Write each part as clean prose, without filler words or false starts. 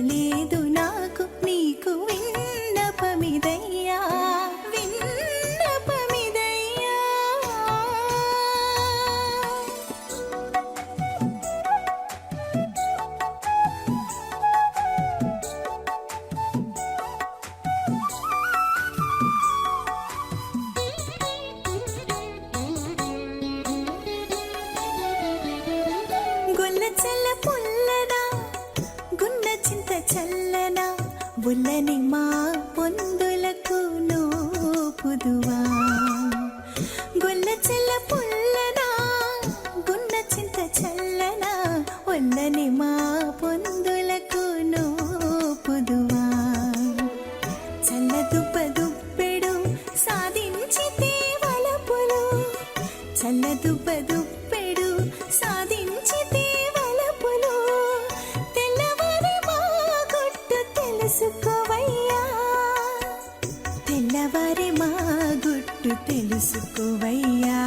వింతలేదు నాకు నీకు విన్నపమిదయ్యా విన్నపమిదయ్యా. గొల్ల చల్ల పుల్లదా గున్న చింత చల్లనా బుల్లని మా పొందులకు నోపుదువా. గొల్ల చల్ల పుల్లనా గున్న చింత చల్లనా ఒల్లని మా పొందులకు నోపుదువా. చల్ల దుప్ప దుప్పెడు సాధించితే వలపులు చల్ల దుప్ప దుప్పెడు సాధించితే వలపులు తెల్లవారి మా గుట్టు తెలుసుకోవయ్యా తెల్లవారి మా గుట్టు తెలుసుకోవయ్యా.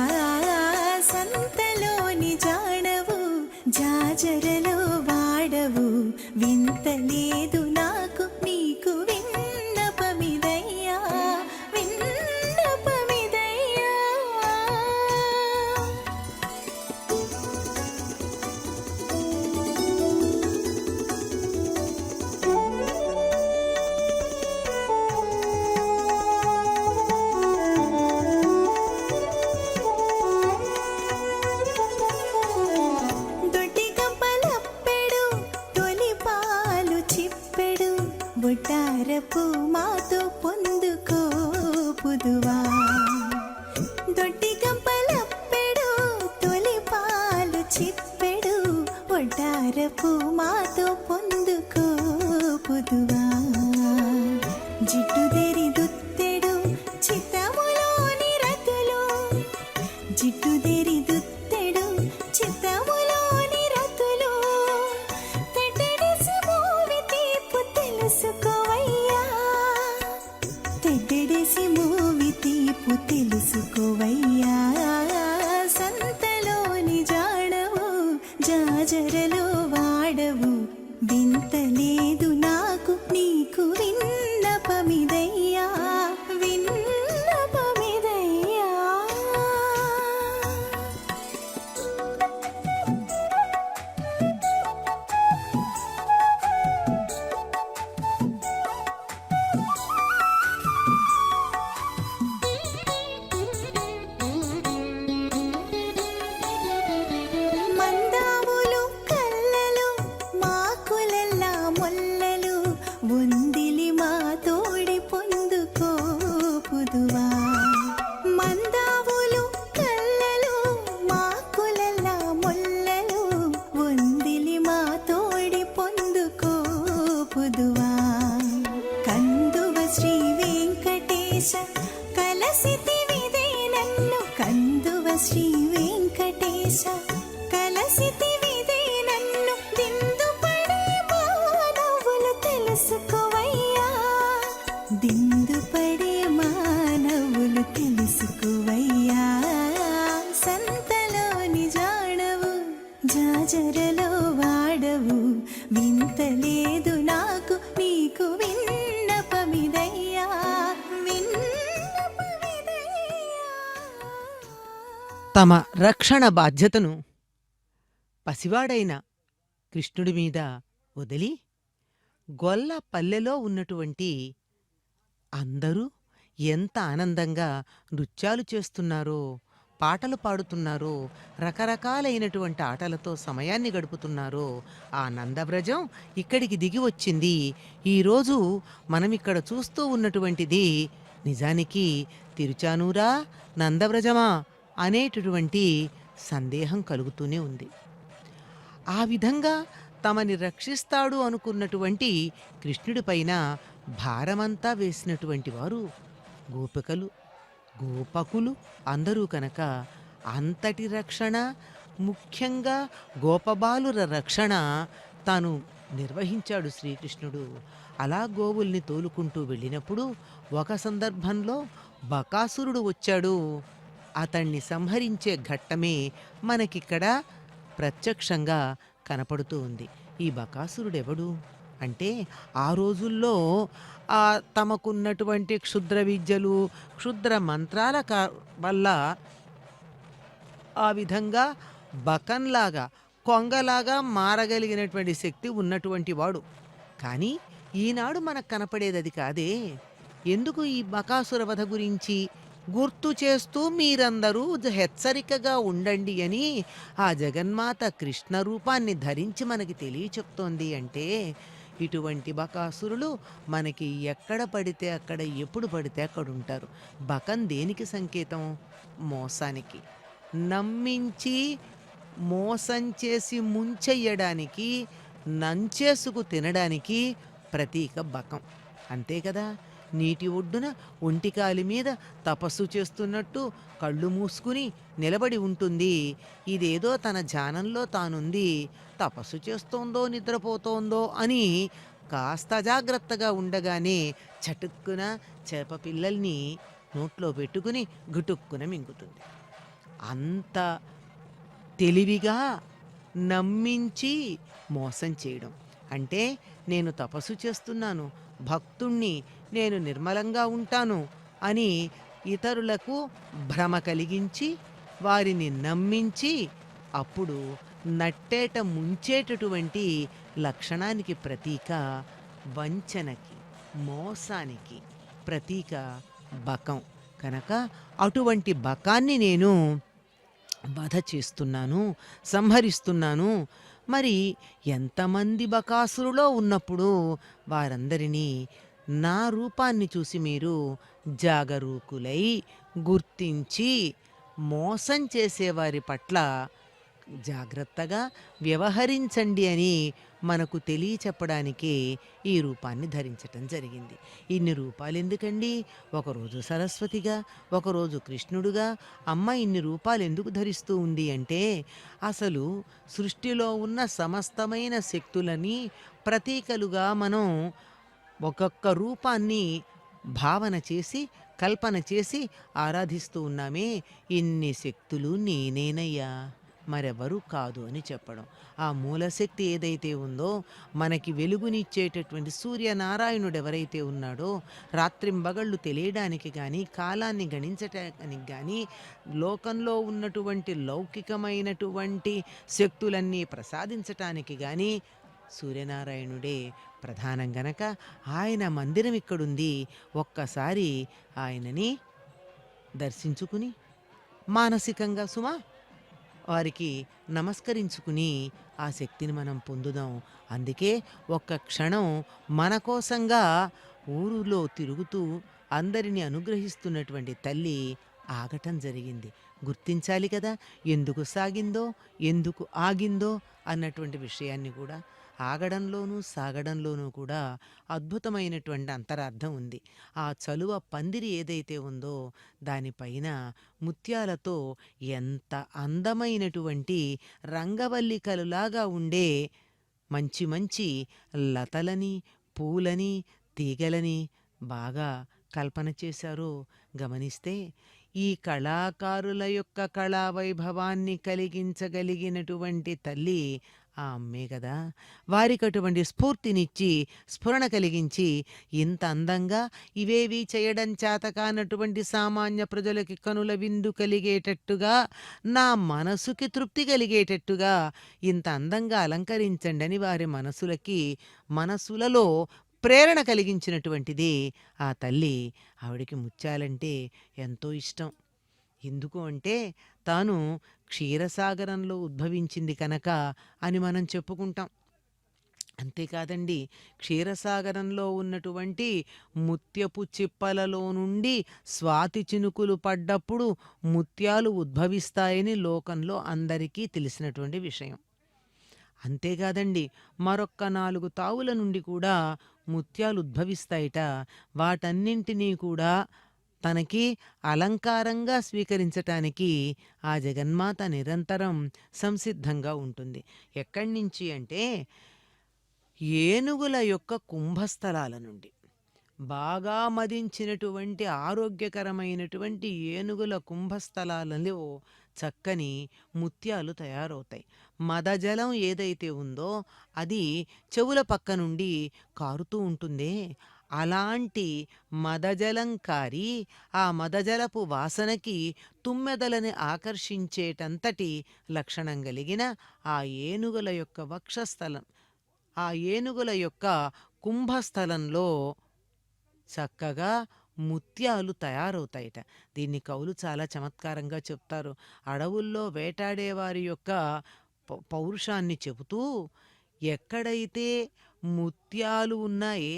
సంతలోని జాడవు జాజరలో వాడవు వింతలేదు నాకు నీకు విన్నపమిదయ్యా విన్నపమిదయ్యా. దొడ్డి గంపలప్పెడు తొలి పాలు చిప్పెడు బొట్టారపు మాతో పొందుకోపుదువా. దొడ్డి గంపలప్పెడు తొలి పాలు చిప్పెడు బొట్టారపు మాతో పొందుకోపుదువా. జిట్టుదేరి దుత్తెడు చిత్తములోని రతులు జిట్టుదేరి దుత్తెడు చిత్తములోని రతులు తెడ్డెడిసి మూవి తీపు తెలుసుకోవయ్యా తెడ్డెడిసి మూవి తీపు తెలుసుకోవయ్యా. సంతలోని జాడవు జాజరలో వాడవు వింతలేదు నాకు నీకు విన్నపమిదయ్యా విన్నపమిదయ్యా. మందావులు కల్లలు మాకులెల్లా మొల్లలు వందిలి మా తోడి పొందుకోపుదువా. మందావులు కల్లలు మాకులెల్లా మొల్లలు వందిలి మా తోడి పొందుకోపుదువా. కందువ శ్రీ వెంకటేశ కలసితివిదే నన్ను కందువ శ్రీ వెంకటేశ కలసితివిదే నన్ను దిందుపడే మానవులు తెలుసుకోవయ్యా దిందుపడే మానవులు తెలుసుకోవయ్యా. సంతలోని జాడవు జాజరలో వాడవు వింతలేదు నాకు నీకు విన్నపమిదయ్యా విన్నపమిదయ్యా. తమ రక్షణ బాధ్యతను పసివాడైన కృష్ణుడి మీద వదిలి గొల్ల పల్లెలో ఉన్నటువంటి అందరూ ఎంత ఆనందంగా నృత్యాలు చేస్తున్నారో పాటలు పాడుతున్నారో రకరకాలైనటువంటి ఆటలతో సమయాన్ని గడుపుతున్నారో ఆ నందవ్రజం ఇక్కడికి దిగి వచ్చింది. ఈరోజు మనమిక్కడ చూస్తూ ఉన్నటువంటిది నిజానికి తిరుచానూరా నందవ్రజమా అనేటటువంటి సందేహం కలుగుతూనే ఉంది. ఆ విధంగా తమని రక్షిస్తాడు అనుకున్నటువంటి కృష్ణుడిపైన భారమంతా వేసినటువంటి వారు గోపికలు గోపకులు అందరూ కనుక అంతటి రక్షణ, ముఖ్యంగా గోపబాలుర రక్షణ తాను నిర్వహించాడు శ్రీకృష్ణుడు. అలా గోవుల్ని తోలుకుంటూ వెళ్ళినప్పుడు ఒక సందర్భంలో బకాసురుడు వచ్చాడు. అతన్ని సంహరించే ఘట్టమే మనకిక్కడ ప్రత్యక్షంగా కనపడుతూ ఉంది. ఈ బకాసురుడెవడు? అంటే ఆ రోజుల్లో తమకున్నటువంటి క్షుద్ర విద్యలు, క్షుద్ర మంత్రాల వల్ల ఆ విధంగా బకంలాగా, కొంగలాగా మారగలిగినటువంటి శక్తి ఉన్నటువంటి వాడు. కానీ ఈనాడు మనకు కనపడేదది కాదే. ఎందుకు ఈ బకాసుర వధ గురించి గుర్తు చేస్తూ మీరందరూ హెచ్చరికగా ఉండండి అని ఆ జగన్మాత కృష్ణ రూపాన్ని ధరించి మనకి తెలియచెప్తోంది అంటే, ఇటువంటి బకాసురులు మనకి ఎక్కడ పడితే అక్కడ, ఎప్పుడు పడితే అక్కడ ఉంటారు. బకం దేనికి సంకేతం? మోసానికి. నమ్మించి మోసం చేసి ముంచెయ్యడానికి, నంచేసుకు తినడానికి ప్రతీక బకం. అంతే కదా! నీటి ఒడ్డున ఒంటికాలి మీద తపస్సు చేస్తున్నట్టు కళ్ళు మూసుకుని నిలబడి ఉంటుంది. ఇదేదో తన ధ్యానంలో తానుంది, తపస్సు చేస్తోందో నిద్రపోతోందో అని కాస్త అజాగ్రత్తగా ఉండగానే చటుక్కున చేప పిల్లల్ని నోట్లో పెట్టుకుని గుటుక్కున మింగుతుంది. అంత తెలివిగా నమ్మించి మోసం చేయడం. అంటే నేను తపస్సు చేస్తున్నాను, భక్తుణ్ణి, నేను నిర్మలంగా ఉంటాను అని ఇతరులకు భ్రమ కలిగించి వారిని నమ్మించి అప్పుడు నట్టేట ముంచేటటువంటి లక్షణానికి ప్రతీక, వంచనకి, మోసానికి ప్రతీక బకం. కనుక అటువంటి బకాన్ని నేను వధ చేస్తున్నాను, సంహరిస్తున్నాను. మరి ఎంతమంది బకాసురులో ఉన్నప్పుడు వారందరినీ నా రూపాన్ని చూసి మీరు జాగరూకులై గుర్తించి మోసం చేసేవారి పట్ల జాగ్రత్తగా వ్యవహరించండి అని మనకు తెలియచెప్పడానికి ఈ రూపాన్ని ధరించటం జరిగింది. ఇన్ని రూపాలు ఎందుకండి? ఒకరోజు సరస్వతిగా, ఒకరోజు కృష్ణుడుగా అమ్మ ఇన్ని రూపాలు ఎందుకు ధరిస్తూ ఉంది అంటే, అసలు సృష్టిలో ఉన్న సమస్తమైన శక్తులని ప్రతీకలుగా మనం ఒక్కొక్క రూపాన్ని భావన చేసి, కల్పన చేసి ఆరాధిస్తూ ఉన్నామే. ఇన్ని శక్తులు నేనేనయ్యా, మరెవరూ కాదు అని చెప్పడం. ఆ మూలశక్తి ఏదైతే ఉందో, మనకి వెలుగునిచ్చేటటువంటి సూర్యనారాయణుడు ఎవరైతే ఉన్నాడో, రాత్రింబగళ్ళు తెలియడానికి కానీ, కాలాన్ని గణించటానికి కానీ, లోకంలో ఉన్నటువంటి లౌకికమైనటువంటి శక్తులన్నీ ప్రసాదించటానికి కానీ సూర్యనారాయణుడే ప్రధానం గనక ఆయన మందిరం ఇక్కడుంది. ఒక్కసారి ఆయనని దర్శించుకుని మానసికంగా వారికి నమస్కరించుకుని ఆ శక్తిని మనం పొందుదాం. అందుకే ఒక్క క్షణం మన కోసంగా ఊరులో తిరుగుతూ అందరినీ అనుగ్రహిస్తున్నటువంటి తల్లి ఆగటం జరిగింది. గుర్తించాలి కదా, ఎందుకు సాగిందో, ఎందుకు ఆగిందో అన్నటువంటి విషయాన్ని కూడా. ఆగడంలోనూ సాగడంలోనూ కూడా అద్భుతమైనటువంటి అంతరార్థం ఉంది. ఆ చలువ పందిరి ఏదైతే ఉందో దానిపైన ముత్యాలతో ఎంత అందమైనటువంటి రంగవల్లికలులాగా ఉండే మంచి మంచి లతలని, పూలని, తీగలని బాగా కల్పన చేశారో గమనిస్తే, ఈ కళాకారుల యొక్క కళావైభవాన్ని కలిగించగలిగినటువంటి తల్లి ఆ అమ్మే కదా. వారికి అటువంటి స్ఫూర్తినిచ్చి, స్ఫురణ కలిగించి, ఇంత అందంగా ఇవేవి చేయడం చేతకానటువంటి సామాన్య ప్రజలకి కనుల విందు కలిగేటట్టుగా, నా మనసుకి తృప్తి కలిగేటట్టుగా ఇంత అందంగా అలంకరించండి అని వారి మనసులలో ప్రేరణ కలిగించినటువంటిది ఆ తల్లి. ఆవిడికి ముత్యాలంటే ఎంతో ఇష్టం. ఎందుకు అంటే తాను క్షీరసాగరంలో ఉద్భవించింది కనుక అని మనం చెప్పుకుంటాం. అంతేకాదండి, క్షీరసాగరంలో ఉన్నటువంటి ముత్యపు చిప్పలలో నుండి స్వాతి చినుకులు పడ్డప్పుడు ముత్యాలు ఉద్భవిస్తాయని లోకంలో అందరికీ తెలిసినటువంటి విషయం. అంతేకాదండి, మరొక్క 4 తావుల నుండి కూడా ముత్యాలు ఉద్భవిస్తాయిట. వాటన్నింటినీ కూడా తనకి అలంకారంగా స్వీకరించటానికి ఆ జగన్మాత నిరంతరం సంసిద్ధంగా ఉంటుంది. ఎక్కడి నుంచి అంటే, ఏనుగుల యొక్క కుంభస్థలాల నుండి, బాగా మదించినటువంటి ఆరోగ్యకరమైనటువంటి ఏనుగుల కుంభస్థలాలలో చక్కని ముత్యాలు తయారవుతాయి. మదజలం ఏదైతే ఉందో అది చెవుల పక్క నుండి కారుతూ ఉంటుందే, అలాంటి మదజలం కారి ఆ మదజలపు వాసనకి తుమ్మెదలని ఆకర్షించేటంతటి లక్షణం కలిగిన ఆ ఏనుగుల యొక్క వక్షస్థలం, ఆ ఏనుగుల యొక్క కుంభస్థలంలో చక్కగా ముత్యాలు తయారవుతాయిట. దీన్ని కవులు చాలా చమత్కారంగా చెప్తారు. అడవుల్లో వేటాడేవారి యొక్క పౌరుషాన్ని చెబుతూ, ఎక్కడైతే ముత్యాలు ఉన్నాయే,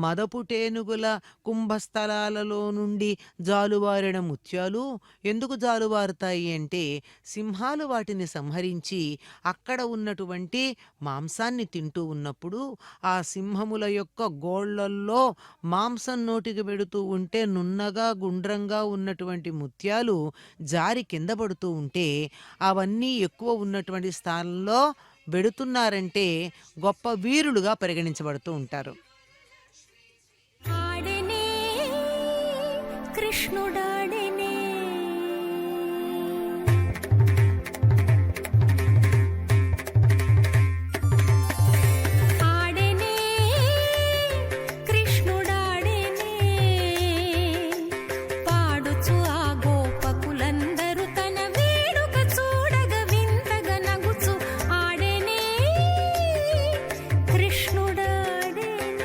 మదపుటేనుగుల కుంభస్థలాలలో నుండి జాలువారిన ముత్యాలు ఎందుకు జాలువారుతాయి అంటే, సింహాలు వాటిని సంహరించి అక్కడ ఉన్నటువంటి మాంసాన్ని తింటూ ఉన్నప్పుడు ఆ సింహముల యొక్క గోళ్లల్లో మాంసం నోటికి పెడుతూ ఉంటే నున్నగా గుండ్రంగా ఉన్నటువంటి ముత్యాలు జారి కింద పడుతూ ఉంటే, అవన్నీ ఎక్కువ ఉన్నటువంటి స్థానంలో వెడుతున్నారంటే గొప్ప వీరులుగా పరిగణించబడుతూ ఉంటారు. ఆడెనే కృష్ణుడాడెనే ఆడెనే కృష్ణుడాడెనే పాడుచు ఆ గోపకులందరూ తన వేడుక చూడగ వింతగా నగుచు ఆడెనే కృష్ణుడాడెనే.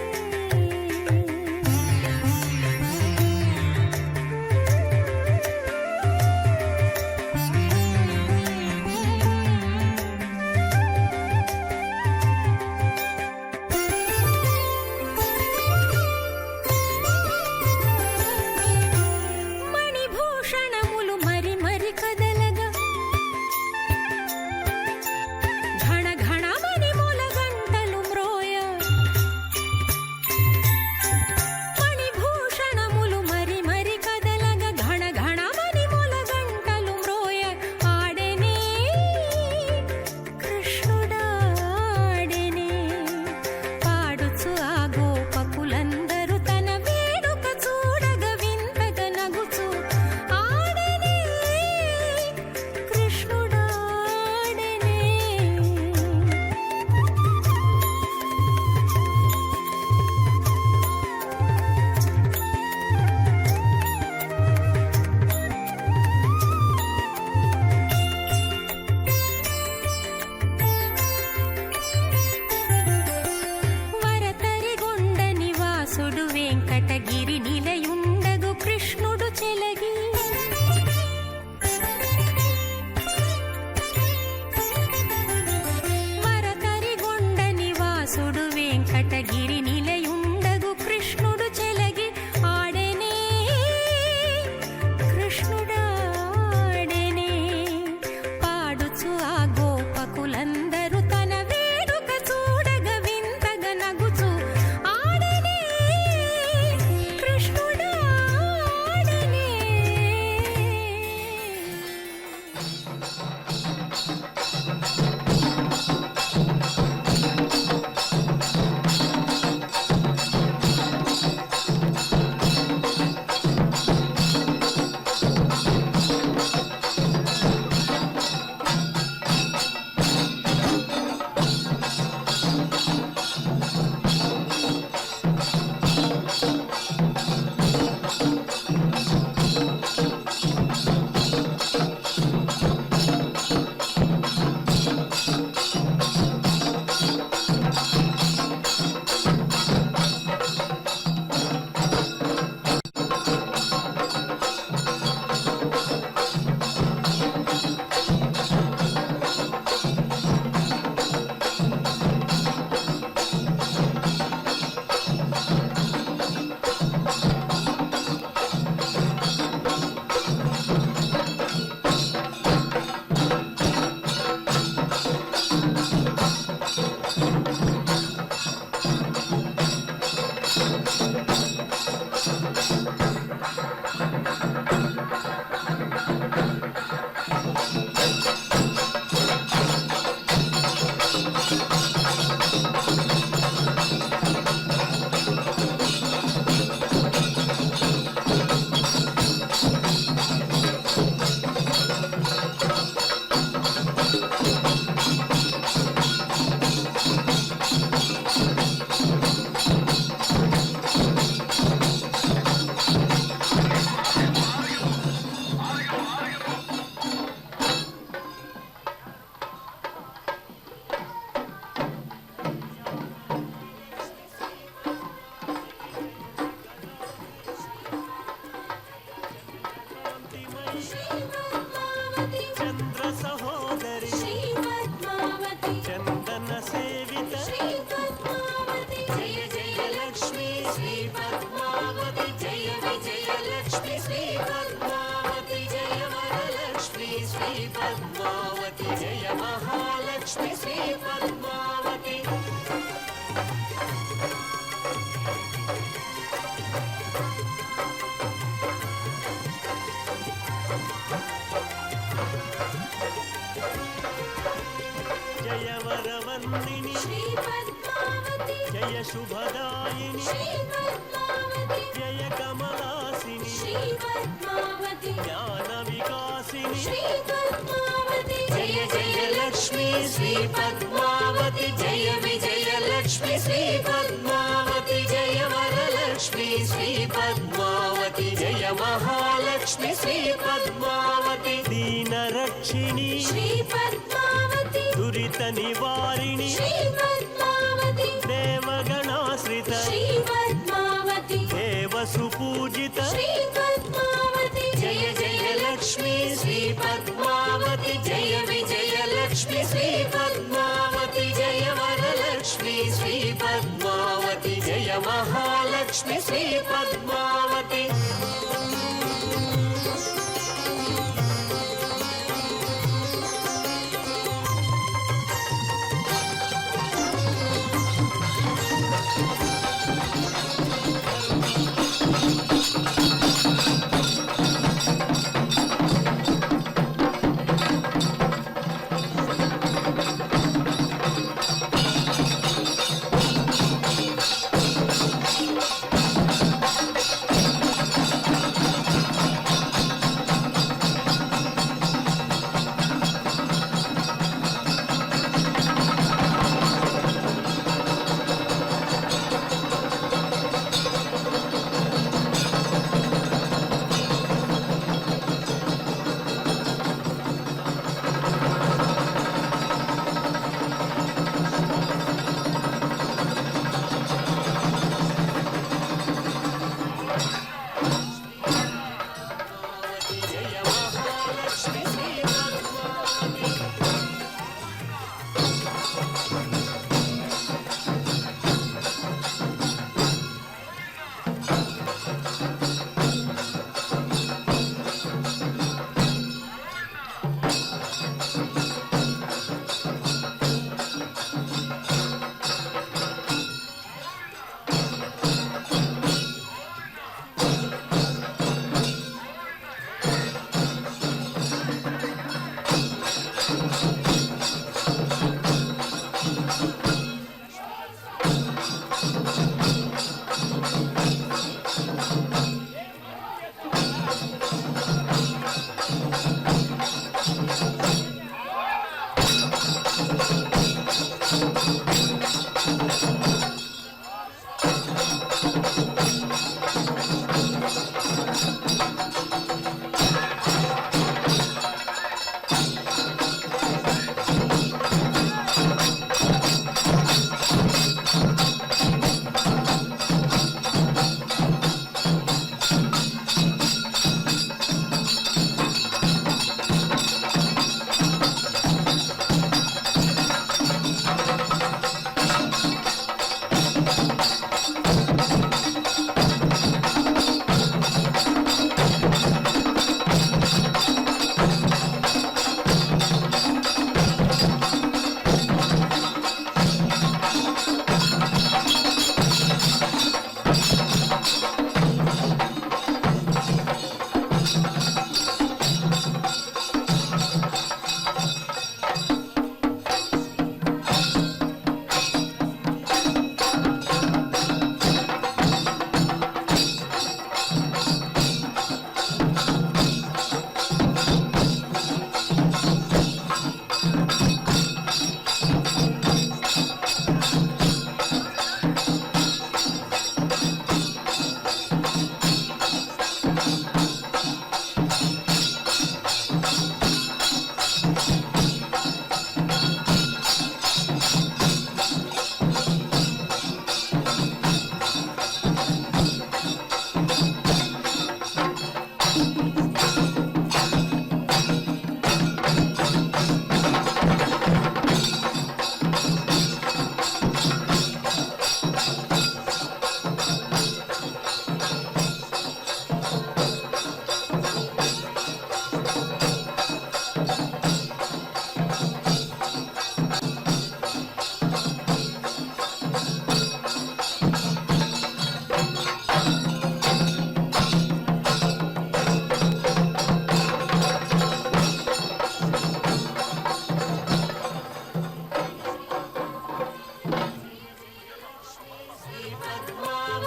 శ్రీ పద్మావతి జయ విజయలక్ష్మి శ్రీ పద్మావతి జయ వరలక్ష్మి శ్రీ పద్మావతి జయ మహాలక్ష్మి శ్రీ పద్మావతి జయ వరవర్ణిని శ్రీ పద్మావతి జయ శుభదాయిని శ్రీ పద్మావతి జయ కమలాసిని శ్రీ పద్మావతి జ్ఞాన వికాసిని శ్రీ పద్మావతి జయ జయ లక్ష్మి శ్రీ పద్మావతి జయ విజయలక్ష్మి శ్రీ పద్మావతి జయ వరలక్ష్మి శ్రీ పద్మావతి జయ మహాలక్ష్మి శ్రీ పద్మావతి దీనరక్షిణి శ్రీ పద్మావతి దురిత నివారిణి శ్రీ పద్మావతి దేవగణాశ్రిత శ్రీ పద్మావతి దేవ సుపూజిత శ్రీ పద్మావతి జయ జయ లక్ష్మి శ్రీ పద్మావతి జయ విజయలక్ష్మి శ్రీ పద్మావతి జయ వరలక్ష్మి శ్రీ పద్మావతి జయ మహాలక్ష్మి శ్రీ పద్మావతి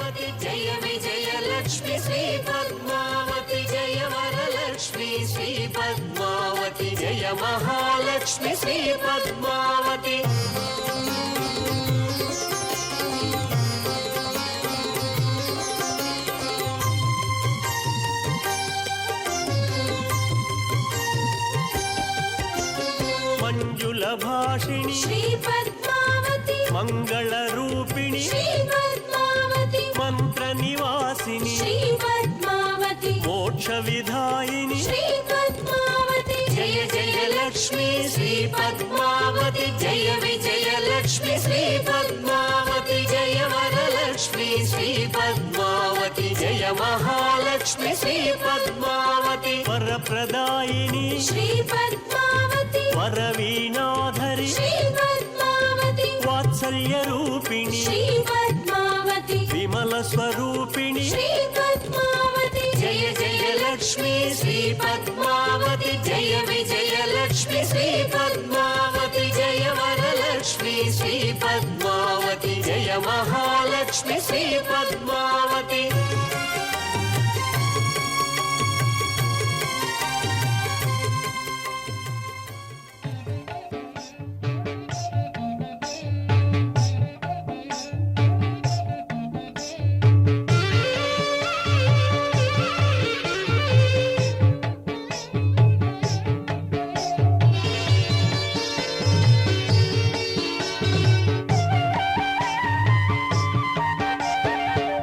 పద్మావతి జయ విజయలక్ష్మి శ్రీ పద్మావతి జయ వరలక్ష్మి శ్రీ పద్మావతి జయ మహాలక్ష్మి శ్రీ పద్మావతి మంజుల భాషిణి శ్రీ పద్మావతి మంగళ రూపిణి శ్రీ పద్మావతి మంత్ర నివాసిని శ్రీ పద్మావతి మోక్ష విధాయిని శ్రీ పద్మావతి జయ జయ లక్ష్మి శ్రీ పద్మావతి జయ విజయలక్ష్మి శ్రీ పద్మావతి జయ వరలక్ష్మి శ్రీ పద్మావతి జయ మహాలక్ష్మి శ్రీ పద్మావతి వరప్రదాయిని శ్రీ పద్మావతి వరవీణాధరి శ్రీ పద్మావతి వాత్సల్య రూపిణి శ్రీ పద్మావతి విమల స్వరూపిణి శ్రీ పద్మావతి జయ జయ లక్ష్మి శ్రీ పద్మావతి జయ విజయలక్ష్మి శ్రీ పద్మావతి జయ వరలక్ష్మి శ్రీ పద్మావతి జయ మహాలక్ష్మి శ్రీ పద్మావతి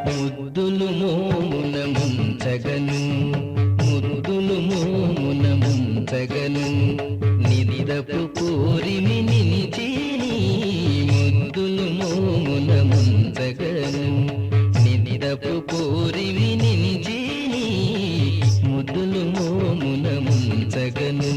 ముద్దులు మోమున ముంచగను ముద్దులు మోమున ముంచగను నిదిదపు పూరిమి నిలిచేని ముద్దులు మోమున ముంచగను నిదిదపు పూరిమి నిలిచేని ముద్దులు మోమున ముంచగను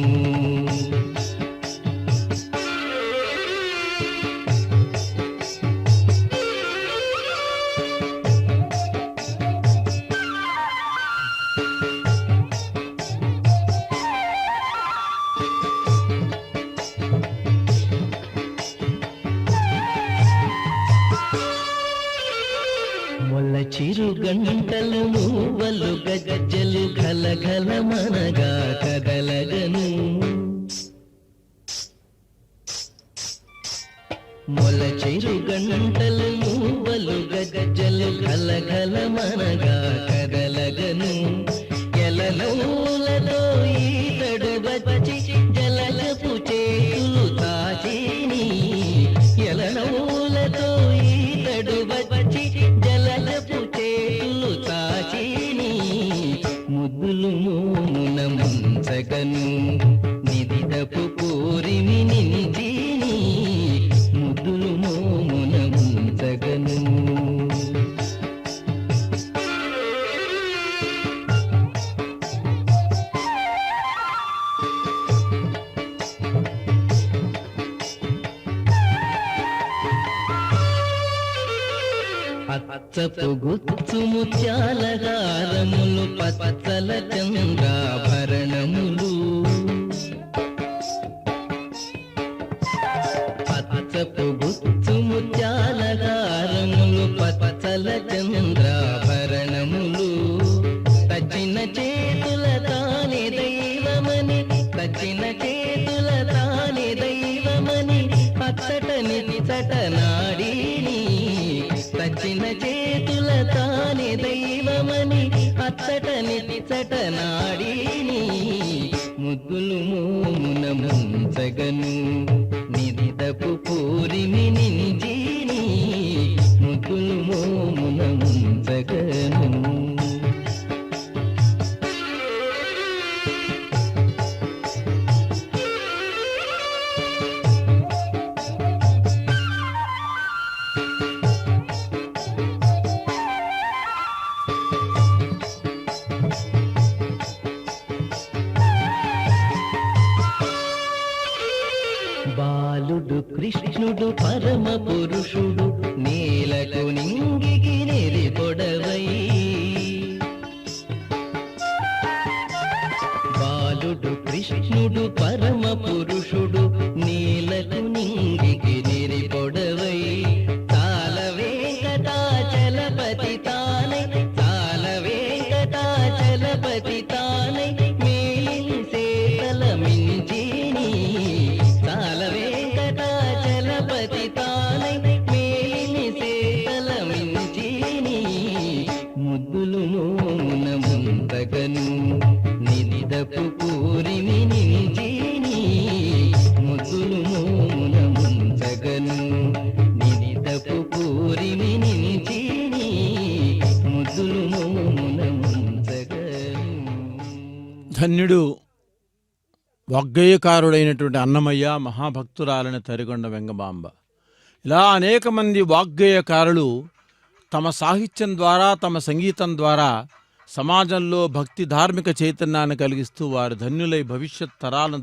మొల్ల చిరు గంటలు మూవలు గజ్జలు గలగల మనగా కదలగను మొల చిరు గంటలు మూవలు గజ్జలు గలగల మనగా కదలగను ఎలనూలతో ఈతడు వచ్చి జలజపు చేతులు తాచేని ఎలనూలతో ఈతడు వచ్చి జలజపు చేతులు తాచేని ముద్దులు మోమున ముంచగను నిదిదపు కోరిమి నిలిచేని ముద్దులు మోమున ముంచగను అచ్చపు గుచ్చు ముత్యాలగారములు పచ్చల చంద్రాభరణములు అచ్చపు గుచ్చు ముత్యాలగారములు పచ్చల చంద్రాభరణములు తచ్చిన చేతుల తానే దైవమని తచ్చిన చేతుల తానే దైవమని అచ్చట నిచ్చట నాడీని తచ్చిన చేతుల తానే దైవమని అచ్చట నిచ్చట నాడీని ముద్దులు మోమున ముంచగను నిదిదపు పూరిమి నిలిచేని ముద్దులు మోమున ముంచగను బాలుడు కృష్ణుడు పరమ పురుషుడు నేలకు నింగికి నెరి ముద్దులు మోమున ముందగను నినిదపు పూరిమి నిలిచేని ముద్దులు మోమున ముందగను నినిదపు పూరిమి నిలిచేని ముద్దులు మోమున ముందగను. ధన్యుడు వాగ్గేయకారుడైనటువంటి అన్నమయ్య, మహాభక్తురాలని తరిగొండ వెంగమాంబ. ఇలా అనేక మంది వాగ్గేయకారులు తమ సాహిత్యం ద్వారా, తమ సంగీతం ద్వారా సమాజంలో భక్తి ధార్మిక చైతన్యాన్ని కలిగిస్తూ వారు ధన్యులై భవిష్యత్ తరాలను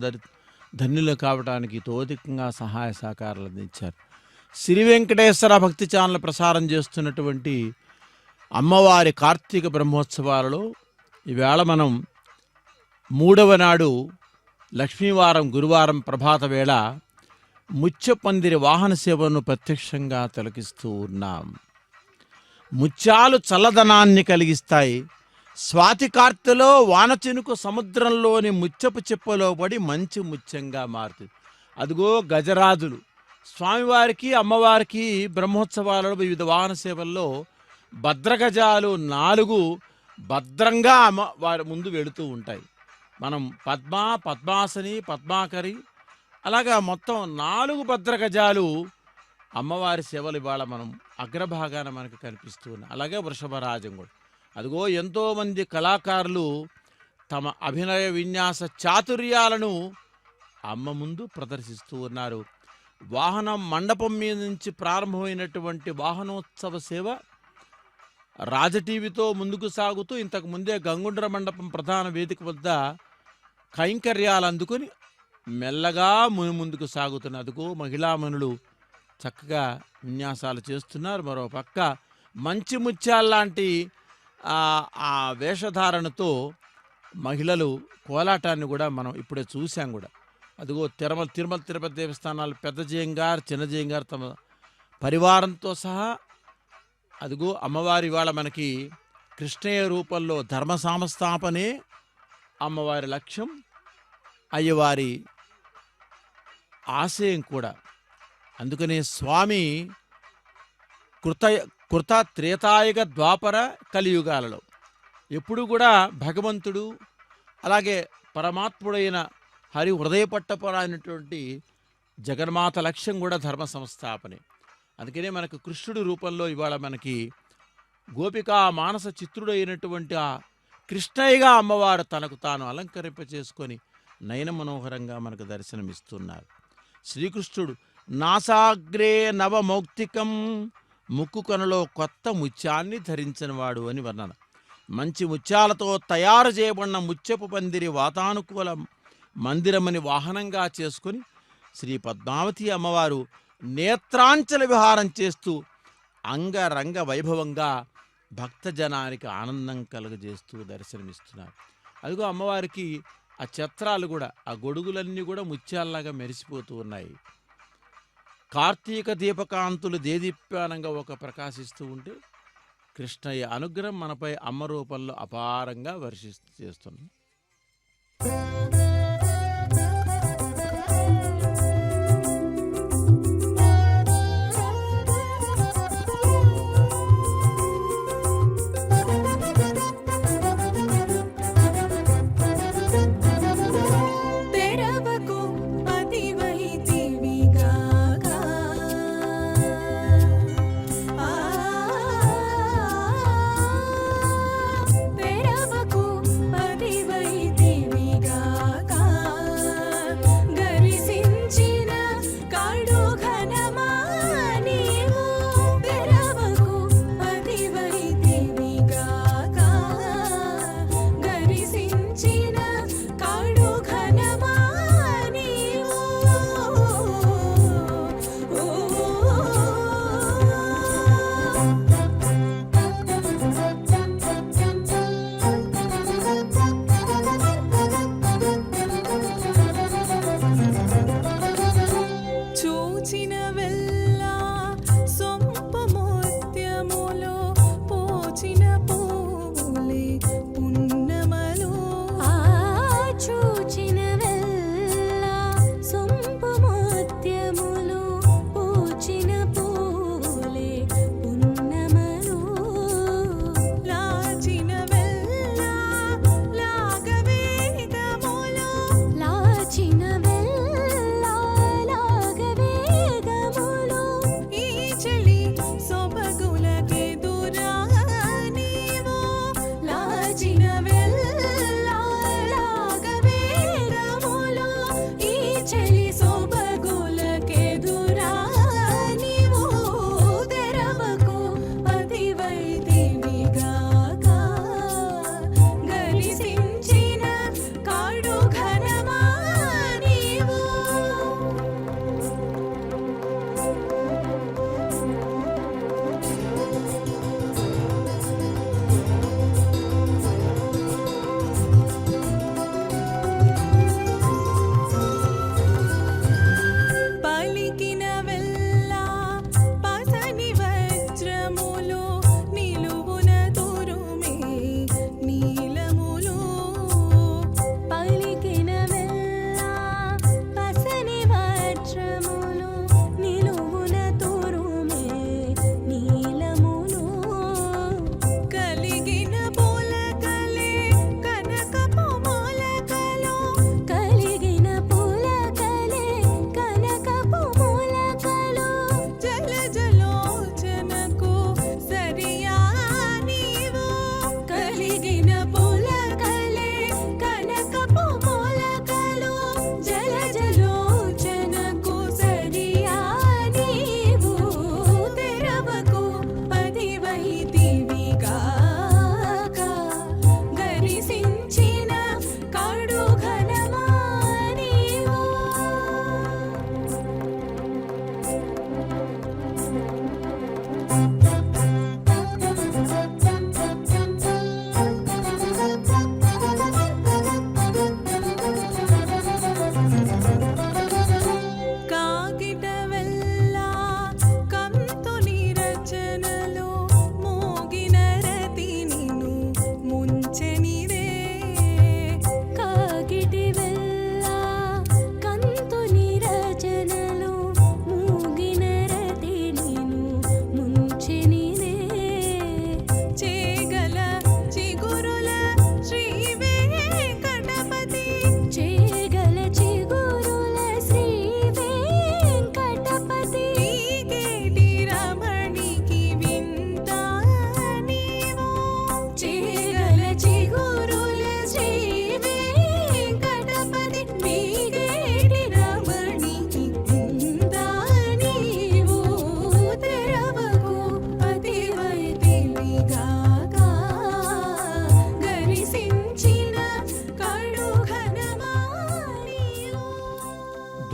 ధన్యులు కావడానికి తోధికంగా సహాయ సహకారాలు అందించారు. శ్రీ వెంకటేశ్వర భక్తి ఛానల్ ప్రసారం చేస్తున్నటువంటి అమ్మవారి కార్తీక బ్రహ్మోత్సవాలలో ఈవేళ మనం 3వ నాడు లక్ష్మీవారం గురువారం ప్రభాత వేళ ముత్యపందిరి వాహన సేవను ప్రత్యక్షంగా తిలకిస్తూ ఉన్నాం. ముత్యాలు చల్లదనాన్ని కలిగిస్తాయి. స్వాతి కార్తెలో వానచినుకు సముద్రంలోని ముత్యపు చిప్పలో పడి మంచి ముత్యంగా మారుతుంది. అదిగో గజరాజులు స్వామివారికి అమ్మవారికి బ్రహ్మోత్సవాలలో వివిధ వాహన సేవల్లో భద్రగజాలు 4 భద్రంగా వారి ముందు వెళుతూ ఉంటాయి. మనం పద్మ, పద్మాసని, పద్మాకరి అలాగా మొత్తం 4 భద్రగజాలు అమ్మవారి సేవలు ఇవాళ మనం అగ్రభాగాన మనకు కనిపిస్తూ ఉన్నాయి. అలాగే వృషభరాజం కూడా అదిగో ఎంతోమంది కళాకారులు తమ అభినయ విన్యాస చాతుర్యాలను అమ్మ ముందు ప్రదర్శిస్తూ ఉన్నారు. వాహనం మండపం మీద నుంచి ప్రారంభమైనటువంటి వాహనోత్సవ సేవ రాజటీవీతో ముందుకు సాగుతూ ఇంతకు ముందే గంగుండ్ర మండపం ప్రధాన వేదిక వద్ద కైంకర్యాలు అందుకుని మెల్లగా ముందుకు సాగుతున్న అదిగో మహిళామణులు చక్కగా విన్యాసాలు చేస్తున్నారు. మరో పక్క మంచి ముత్యాల్లాంటి ఆ వేషధారణతో మహిళలు కోలాటాన్ని కూడా మనం ఇప్పుడే చూసాం కూడా. అదిగో తిరుమల తిరుపతి దేవస్థానాలు పెద్ద జయంగారు, చిన్న జయంగారు తమ పరివారంతో సహా అదిగో అమ్మవారి ఇవాళ మనకి కృష్ణయ్య రూపంలో ధర్మ సంస్థాపనే అమ్మవారి లక్ష్యం, అయ్యవారి ఆశయం కూడా. అందుకనే స్వామి కృత త్రేతాయుగ ద్వాపర కలియుగాలలో ఎప్పుడు కూడా భగవంతుడు అలాగే పరమాత్ముడైన హరి హృదయపట్టపరైనటువంటి జగన్మాత లక్ష్యం కూడా ధర్మ సంస్థాపనే. అందుకనే మనకు కృష్ణుడి రూపంలో ఇవాళ మనకి గోపికా మానస చిత్రుడైనటువంటి ఆ కృష్ణయ్యగా అమ్మవారు తనకు తాను అలంకరింప చేసుకొని నయన మనోహరంగా మనకు దర్శనమిస్తున్నారు. శ్రీకృష్ణుడు నాసాగ్రే నవమౌక్తికం, ముక్కు కొనలో కొత్త ముత్యాన్ని ధరించినవాడు అని వర్ణన. మంచి ముత్యాలతో తయారు చేయబడిన ముత్యపు పందిరి వాతానుకూల మందిరమని వాహనంగా చేసుకుని శ్రీ పద్మావతి అమ్మవారు నేత్రాంచల విహారం చేస్తూ అంగరంగ వైభవంగా భక్తజనానికి ఆనందం కలుగజేస్తూ దర్శనమిస్తున్నారు. అదిగో అమ్మవారికి ఆ ఛత్రాలు కూడా, ఆ గొడుగులన్నీ కూడా ముత్యాల్లాగా మెరిసిపోతూ ఉన్నాయి. కార్తీక దీపకాంతులు దేదీప్యానంగా ఒక ప్రకాశిస్తూ ఉంటే కృష్ణయ్య అనుగ్రహం మనపై అమ్మ రూపంలో అపారంగా చేస్తుంది. తెరవకు పతివై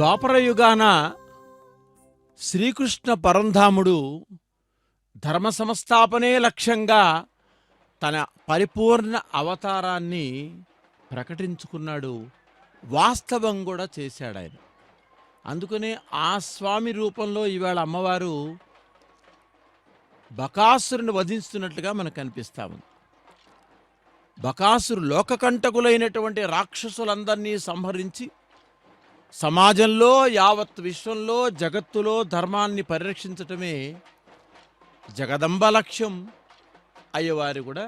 ద్వాపరయుగాన శ్రీకృష్ణ పరంధాముడు ధర్మ సంస్థాపనే లక్ష్యంగా తన పరిపూర్ణ అవతారాన్ని ప్రకటించుకున్నాడు. వాస్తవం కూడా చేశాడు ఆయన. అందుకనే ఆ స్వామి రూపంలో ఈవేళ అమ్మవారు బకాసురుని వధిస్తున్నట్లుగా మనకు కనిపిస్తాము. బకాసురు లోకకంటకులైనటువంటి రాక్షసులందరినీ సంహరించి సమాజంలో యావత్ విశ్వంలో జగత్తులో ధర్మాన్ని పరిరక్షించటమే జగదంబ లక్ష్యం అయ్యేవారు కూడా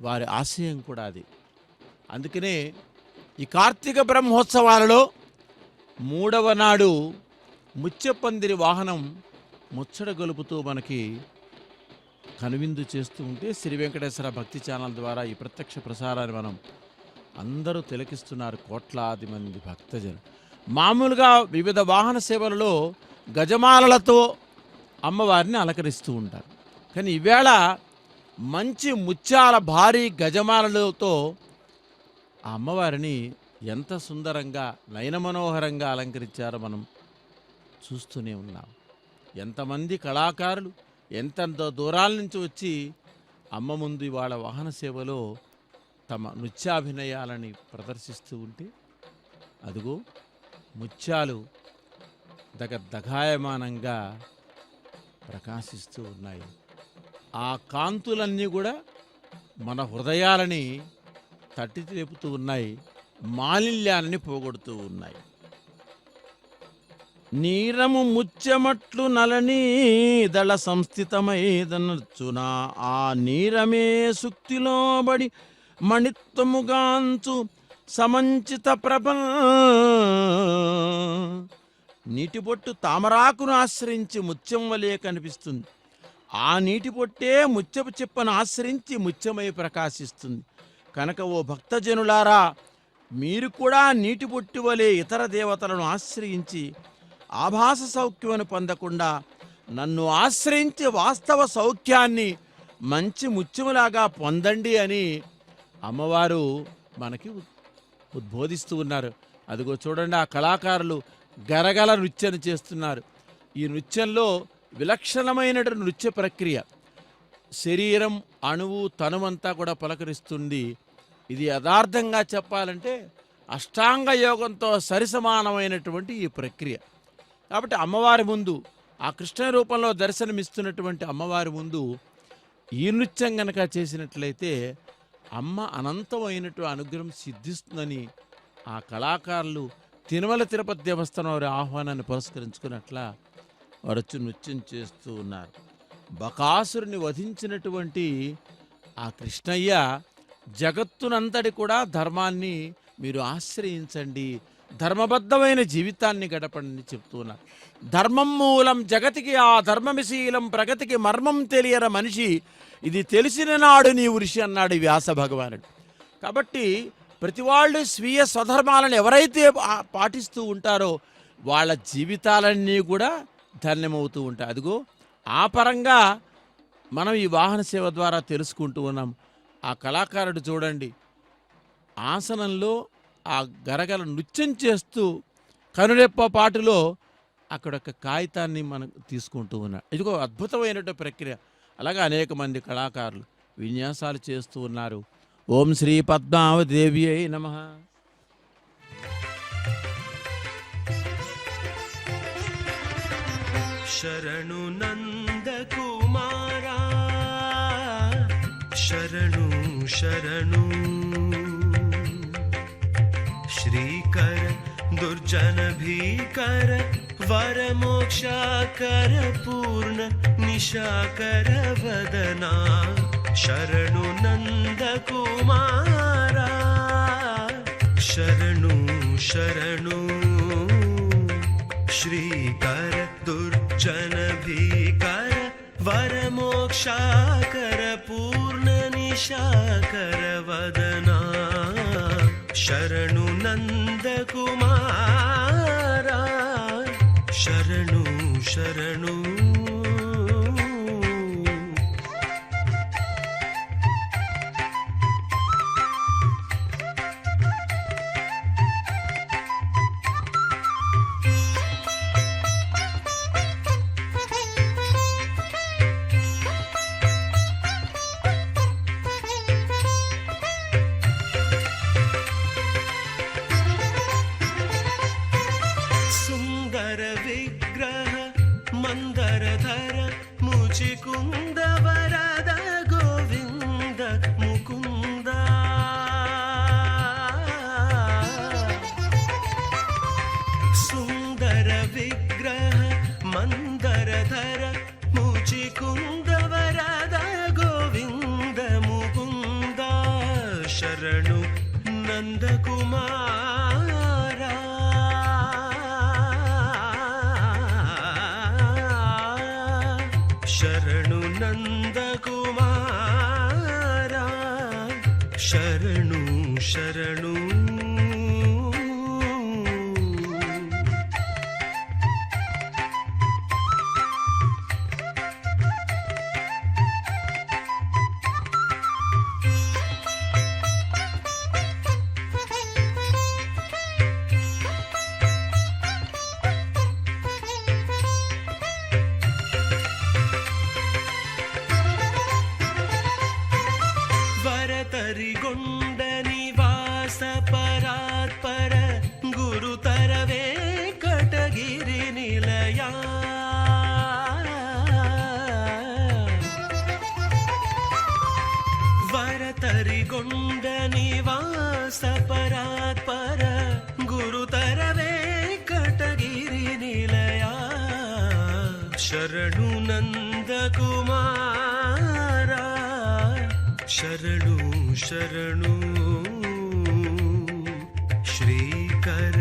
వారి ఆశయం కూడా అది. అందుకనే ఈ కార్తీక బ్రహ్మోత్సవాలలో 3వ నాడు ముత్యపందిరి వాహనం ముచ్చట గొలుపుతూ మనకి కనువిందు చేస్తూ ఉంటే శ్రీ వెంకటేశ్వర భక్తి ఛానల్ ద్వారా ఈ ప్రత్యక్ష ప్రసారాన్ని మనం అందరూ తిలకిస్తున్నారు. కోట్లాది మంది భక్తజనులు మామూలుగా వివిధ వాహన సేవలలో గజమాలలతో అమ్మవారిని అలంకరిస్తూ ఉంటారు. కానీ ఈవేళ మంచి ముత్యాల భారీ గజమాలలతో ఆ అమ్మవారిని ఎంత సుందరంగా నయనమనోహరంగా అలంకరించారో మనం చూస్తూనే ఉన్నాం. ఎంతమంది కళాకారులు ఎంతెంతో దూరాల నుంచి వచ్చి అమ్మ ముందు వాళ్ళ వాహన సేవలో తమ నృత్యాభినయాలని ప్రదర్శిస్తూ ఉంటే అదిగో ముత్యాలు దగాయమానంగా ప్రకాశిస్తూ ఉన్నాయి. ఆ కాంతులన్నీ కూడా మన హృదయాలని తట్టి లేపుతూ ఉన్నాయి, మాలిన్యాన్ని పోగొడుతూ ఉన్నాయి. నీరము ముత్యమట్లు నలని దళ సంస్థితమైదనర్చునా ఆ నీరమే సుక్తిలో బడి మణిత్వముగాంచు సమంచిత ప్రభల్ నీటి పొట్టు తామరాకును ఆశ్రయించి ముత్యం వలె కనిపిస్తుంది. ఆ నీటి పొట్టే ముత్యపు చిప్పను ఆశ్రయించి ముత్యమై ప్రకాశిస్తుంది. కనుక ఓ భక్తజనులారా, మీరు కూడా నీటి పొట్టి వలె ఇతర దేవతలను ఆశ్రయించి ఆభాస సౌఖ్యమును పొందకుండా నన్ను ఆశ్రయించి వాస్తవ సౌఖ్యాన్ని మంచి ముత్యములాగా పొందండి అని అమ్మవారు మనకి ఉద్బోధిస్తూ ఉన్నారు. అదిగో చూడండి, ఆ కళాకారులు గరగల నృత్యం చేస్తున్నారు. ఈ నృత్యంలో విలక్షణమైన నృత్య ప్రక్రియ. శరీరం అణువు తనువంతా కూడా పలకరిస్తుంది. ఇది యథార్థంగా చెప్పాలంటే అష్టాంగ యోగంతో సరిసమానమైనటువంటి ఈ ప్రక్రియ. కాబట్టి అమ్మవారి ముందు, ఆ కృష్ణ రూపంలో దర్శనమిస్తున్నటువంటి అమ్మవారి ముందు ఈ నృత్యం గనక చేసినట్లయితే అమ్మ అనంతమైనటువంటి అనుగ్రహం సిద్ధిస్తుందని ఆ కళాకారులు తిరుమల తిరుపతి దేవస్థానం వారి ఆహ్వానాన్ని పురస్కరించుకున్నట్లా వారు వచ్చి నృత్యం చేస్తూ ఉన్నారు. బకాసురుని వధించినటువంటి ఆ కృష్ణయ్య జగత్తునంతటి కూడా ధర్మాన్ని మీరు ఆశ్రయించండి, ధర్మబద్ధమైన జీవితాన్ని గడపండి చెప్తూ ఉన్నారు. ధర్మం మూలం జగతికి ఆ ధర్మమిశీలం ప్రగతికి మర్మం తెలియర మనిషి ఇది తెలిసిన నాడు నీవు ఋషి అన్నాడు వ్యాస భగవానుడు. కాబట్టి ప్రతి వాళ్ళు స్వీయ స్వధర్మాలను ఎవరైతే పాటిస్తూ ఉంటారో వాళ్ళ జీవితాలన్నీ కూడా ధన్యమవుతూ ఉంటాయి. అదిగో ఆ పరంగా మనం ఈ వాహన సేవ ద్వారా తెలుసుకుంటూ ఉన్నాం. ఆ కళాకారుడు చూడండి, ఆసనంలో ఆ గరగల నృత్యం చేస్తూ కనురెప్ప పాటులో అక్కడ ఒక కాగితాన్ని మనం తీసుకుంటూ ఉన్నాడు. ఇదిగో అద్భుతమైనటువంటి ప్రక్రియ. అలాగే అనేక మంది కళాకారులు విన్యాసాలు చేస్తూ ఉన్నారు. ఓం శ్రీ పద్మావతి దేవి అయి నమః. శరణు నందకుమారా శరణు శరణు శ్రీకర దుర్జన భీకర వరమోక్షాకర పూర్ణ నిశాకర వదనా శరణు నందకుమారా శరణు శరణు శ్రీకర దుర్జన భీకర వరమోక్షాకర పూర్ణ నిశాకర వదనా శరణు నందకుమారా శరణు శరణు శరణు నందకుమారా శరణు నందకుమారా శరణు శరణు వరతరిగొండ నివాస పరాత్పర గురుతర వెంకటగిరి నిలయా వరతరిగొండ నివాస పరాత్పర గురుతర వెంకటగిరి నిలయా శరణు నందకుమారా శరణు శరణు శ్రీకర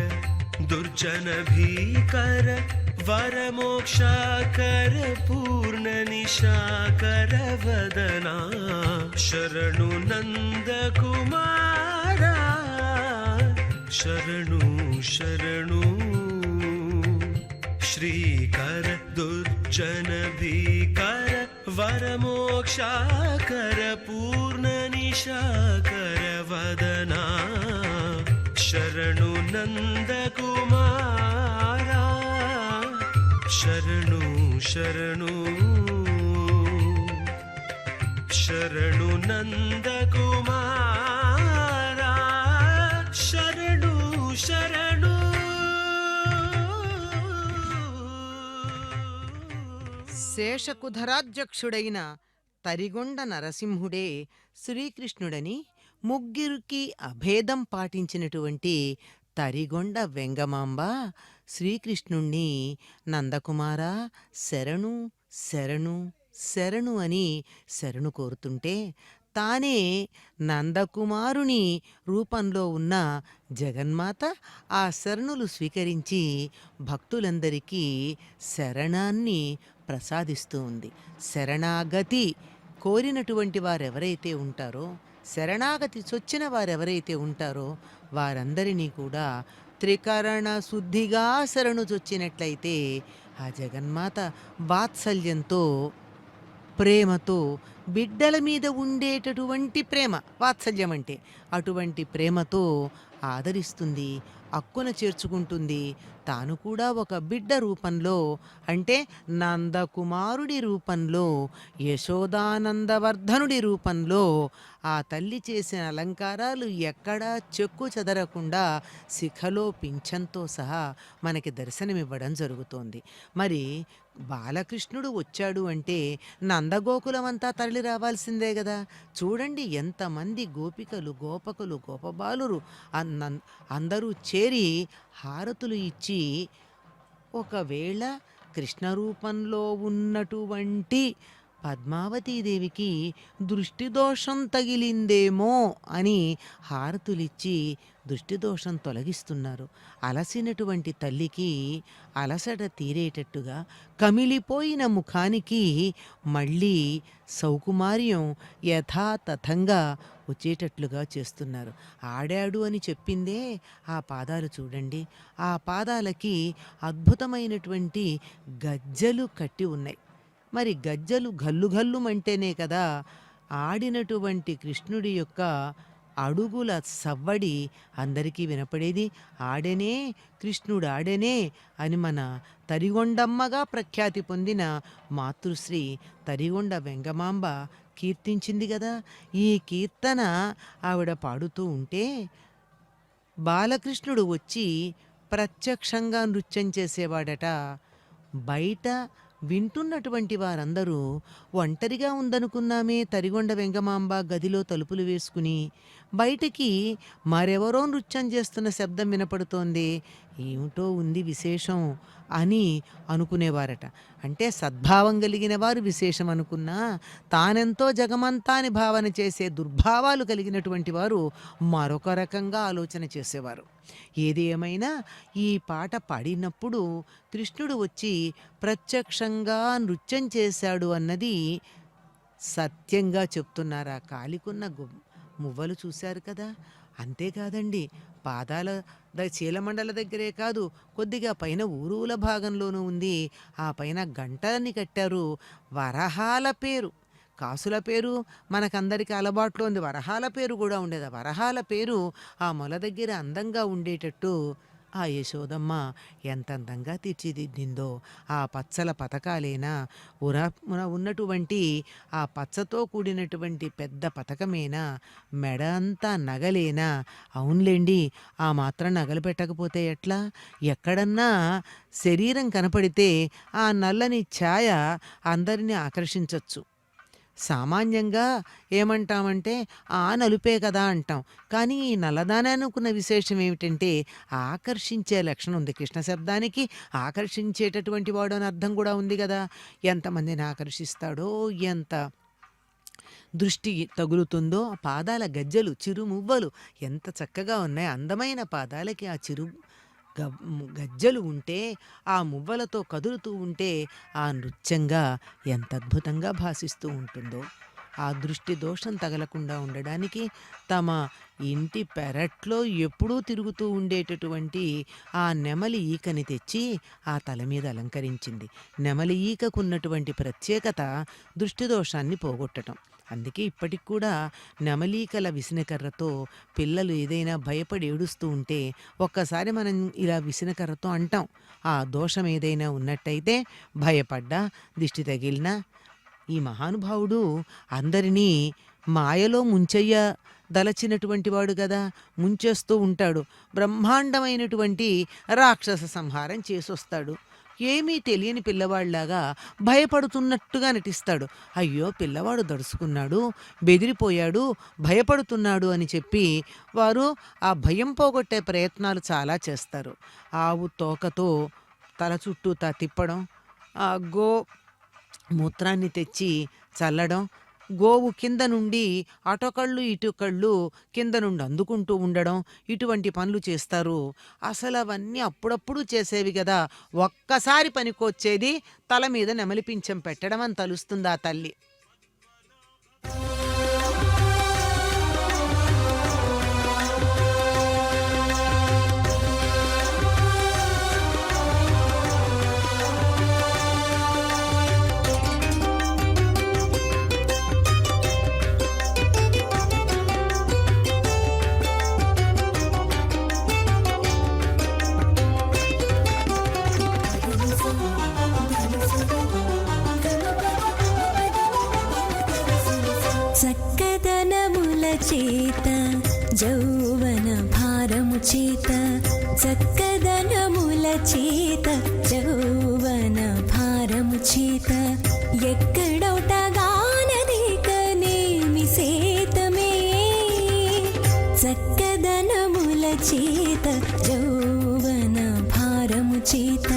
దుర్జన భీకర వరమోక్షాకర పూర్ణ నిశాకర వదనా శరణు నందకుమారా శరణు శరణు శ్రీకర దుర్జన భీకర వరమోక్షాకర పూర్ణ నిశాకర వదనా శరణు నందకుమారా శరణు శరణు శరణు నందకుమారా శరణు శరణు శేషకుధరాధ్యక్షుడైన తరిగొండ నరసింహుడే శ్రీకృష్ణుడని ముగ్గురికి అభేదం పాటించినటువంటి తరిగొండ వెంగమాంబ శ్రీకృష్ణుణ్ణి నందకుమారా శరణు శరణు శరణు అని శరణు కోరుతుంటే తానే నందకుమారుని రూపంలో ఉన్న జగన్మాత ఆ శరణులు స్వీకరించి భక్తులందరికీ శరణాన్ని ప్రసాదిస్తూ ఉంది. శరణాగతి కోరినటువంటి వారెవరైతే ఉంటారో, శరణాగతి చొచ్చిన వారెవరైతే ఉంటారో వారందరినీ కూడా త్రికరణ శుద్ధిగా శరణు చొచ్చినట్లయితే ఆ జగన్మాత వాత్సల్యంతో ప్రేమతో బిడ్డల మీద ఉండేటటువంటి ప్రేమ వాత్సల్యం అంటే అటువంటి ప్రేమతో ఆదరిస్తుంది, అక్కున చేర్చుకుంటుంది. తాను కూడా ఒక బిడ్డ రూపంలో అంటే నందకుమారుడి రూపంలో యశోదానందవర్ధనుడి రూపంలో ఆ తల్లి చేసిన అలంకారాలు ఎక్కడా చెక్కు చెదరకుండా శిఖలో పింఛంతో సహా మనకి దర్శనమివ్వడం జరుగుతోంది. మరి బాలకృష్ణుడు వచ్చాడు అంటే నందగోకులమంతా తరలి రావాల్సిందే కదా. చూడండి ఎంతమంది గోపికలు గోపకులు గోపబాలురు అందరూ చేరి హారతులు ఇచ్చి ఒకవేళ కృష్ణ రూపంలో ఉన్నటువంటి పద్మావతీదేవికి దృష్టిదోషం తగిలిందేమో అని హారతులిచ్చి దృష్టిదోషం తొలగిస్తున్నారు. అలసినటువంటి తల్లికి అలసట తీరేటట్టుగా కమిలిపోయిన ముఖానికి మళ్ళీ సౌకుమార్యం యథాతథంగా వచ్చేటట్లుగా చేస్తున్నారు. ఆడాడు అని చెప్పిందే ఆ పాదాలు చూడండి. ఆ పాదాలకి అద్భుతమైనటువంటి గజ్జలు కట్టి ఉన్నాయి. మరి గజ్జలు గల్లు గల్లుమంటేనే కదా ఆడినటువంటి కృష్ణుడి యొక్క అడుగుల సవ్వడి అందరికీ వినపడేది. ఆడెనే కృష్ణుడు ఆడెనే అని మన తరిగొండమ్మగా ప్రఖ్యాతి పొందిన మాతృశ్రీ తరిగొండ వెంగమాంబ కీర్తించింది కదా. ఈ కీర్తన ఆవిడ పాడుతూ ఉంటే బాలకృష్ణుడు వచ్చి ప్రత్యక్షంగా నృత్యం చేసేవాడట. బయట వింటున్నటువంటి వారందరూ ఒంటరిగా ఉందనుకున్నామే తరిగొండ వెంగమాంబ గదిలో తలుపులు వేసుకుని, బయటికి మరెవరో నృత్యం చేస్తున్న శబ్దం వినపడుతోంది. ఏమిటో ఉంది విశేషం అని అనుకునేవారట. అంటే సద్భావం కలిగిన వారు విశేషం అనుకున్నా తానెంతో జగమంతా అని భావన చేసే దుర్భావాలు కలిగినటువంటి వారు మరొక రకంగా ఆలోచన చేసేవారు. ఏది ఏమైనా ఈ పాట పాడినప్పుడు కృష్ణుడు వచ్చి ప్రత్యక్షంగా నృత్యం చేశాడు అన్నది సత్యంగా చెప్తున్నారా? కాలికున్న మువ్వలు చూశారు కదా. అంతేకాదండి, పాదాల చీలమండల దగ్గరే కాదు, కొద్దిగా పైన ఊరువుల భాగంలోనూ ఉంది. ఆ పైన గంటని కట్టారు. వరహాల పేరు, కాసుల పేరు మనకందరికీ అలవాట్లో ఉంది, వరహాల పేరు కూడా ఉండేది. ఆ వరహాల పేరు ఆ మొల దగ్గర అందంగా ఉండేటట్టు ఆ యశోదమ్మ ఎంత అందంగా తీర్చిదిద్దిందో. ఆ పచ్చల పథకాలేనా, ఉన్నటువంటి ఆ పచ్చతో కూడినటువంటి పెద్ద పథకమేనా, మెడ అంతా నగలేనా? అవునులేండి, ఆ మాత్రం నగలు పెట్టకపోతే ఎట్లా? ఎక్కడన్నా శరీరం కనపడితే ఆ నల్లని ఛాయ అందరినీ ఆకర్షించవచ్చు. సామాన్యంగా ఏమంటామంటే ఆ నలుపే కదా అంటాం. కానీ ఈ నల్లదానానుకున్న విశేషం ఏమిటంటే ఆకర్షించే లక్షణం ఉంది. కృష్ణ శబ్దానికి ఆకర్షించేటటువంటి వాడు అని అర్థం కూడా ఉంది కదా. ఎంతమందిని ఆకర్షిస్తాడో, ఎంత దృష్టి తగులుతుందో. ఆ పాదాల గజ్జలు, చిరుమువ్వలు ఎంత చక్కగా ఉన్నాయి. అందమైన పాదాలకి ఆ గజ్జలు ఉంటే, ఆ మువ్వలతో కదులుతూ ఉంటే ఆ నృత్యంగా ఎంత అద్భుతంగా భాసిస్తూ ఉంటుందో. ఆ దృష్టి దోషం తగలకుండా ఉండడానికి తమ ఇంటి పెరట్లో ఎప్పుడూ తిరుగుతూ ఉండేటటువంటి ఆ నెమలి ఈకని తెచ్చి ఆ తల మీద అలంకరించింది. నెమలి ఈకకున్నటువంటి ప్రత్యేకత దృష్టి దోషాన్ని పోగొట్టడం. అందుకే ఇప్పటికి కూడా నెమలీకల విసినకర్రతో పిల్లలు ఏదైనా భయపడి ఏడుస్తూ ఉంటే ఒక్కసారి మనం ఇలా విసినకర్రతో అంటాం, ఆ దోషం ఏదైనా ఉన్నట్టయితే భయపడ్డా, దిష్టి తగిలినా. ఈ మహానుభావుడు అందరినీ మాయలో దలచినటువంటి వాడు కదా, ముంచేస్తూ ఉంటాడు. బ్రహ్మాండమైనటువంటి రాక్షస సంహారం చేసొస్తాడు. ఏమీ తెలియని పిల్లవాడిలాగా భయపడుతున్నట్టుగా నటిస్తాడు. అయ్యో, పిల్లవాడు దడుచుకున్నాడు, బెదిరిపోయాడు, భయపడుతున్నాడు అని చెప్పి వారు ఆ భయం పోగొట్టే ప్రయత్నాలు చాలా చేస్తారు. ఆవు తోకతో తల చుట్టూ తిప్పడం, ఆ మూత్రాన్ని తెచ్చి చల్లడం, గోవు కింద నుండి అటొకళ్ళు ఇటుకళ్ళు కింద నుండి అందుకుంటూ ఉండడం, ఇటువంటి పనులు చేస్తారు. అసలు అవన్నీ అప్పుడప్పుడు చేసేవి కదా. ఒక్కసారి పనికొచ్చేది తల మీద నెమలిపించం పెట్టడం అని తలుస్తుంది ఆ తల్లి. చక్కదనముల చేత యౌవన భారము చేత, చక్కదనముల చేత యౌవన భారము చేత, ఎక్కడొటగానది కనేమి సేతమే. చక్కదనముల చేత యౌవన భారము చేత,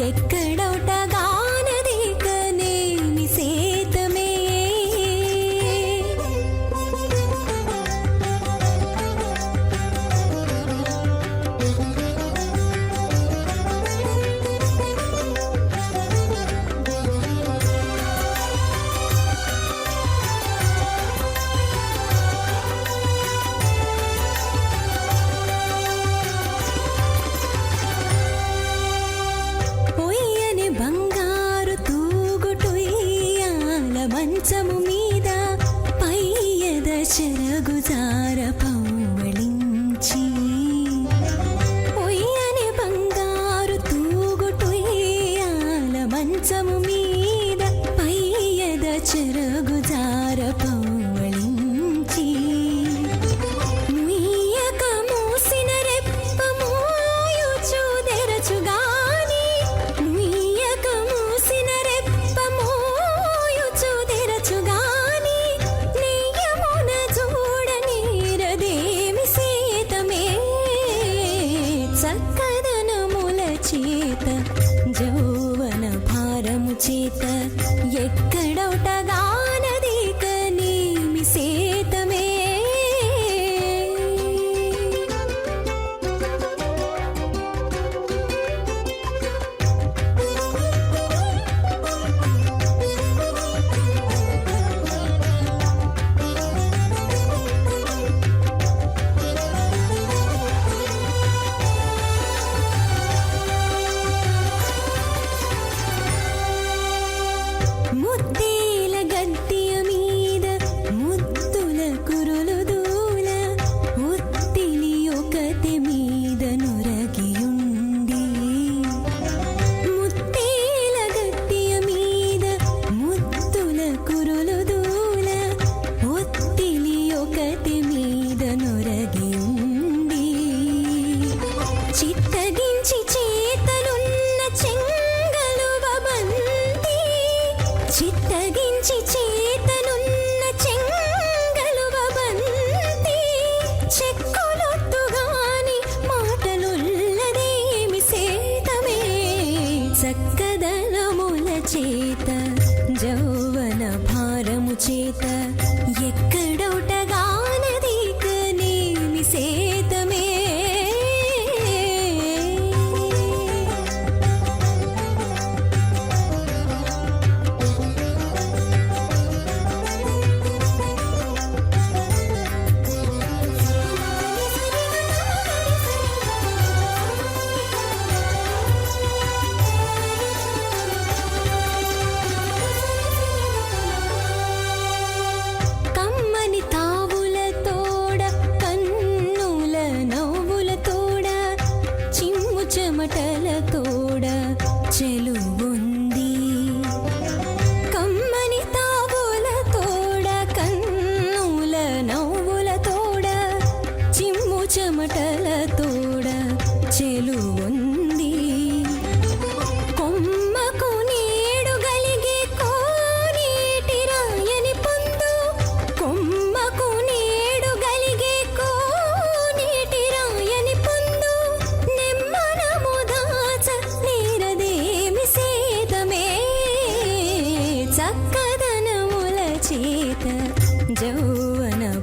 ఎక్కడొటగానది కనేమి సేతమే. మంచము మీద పయ్యద చెరగుజార పౌవళించి, ఒయ్యని బంగారు తూగుటుయ్యాల మంచము మీద పయ్యద చెరగుజార పౌవళించి, ముయ్యక మూసిన రెప్ప మోయుచు తెరచుగాని, ముయ్యక మూసిన రెప్ప చూడని రదే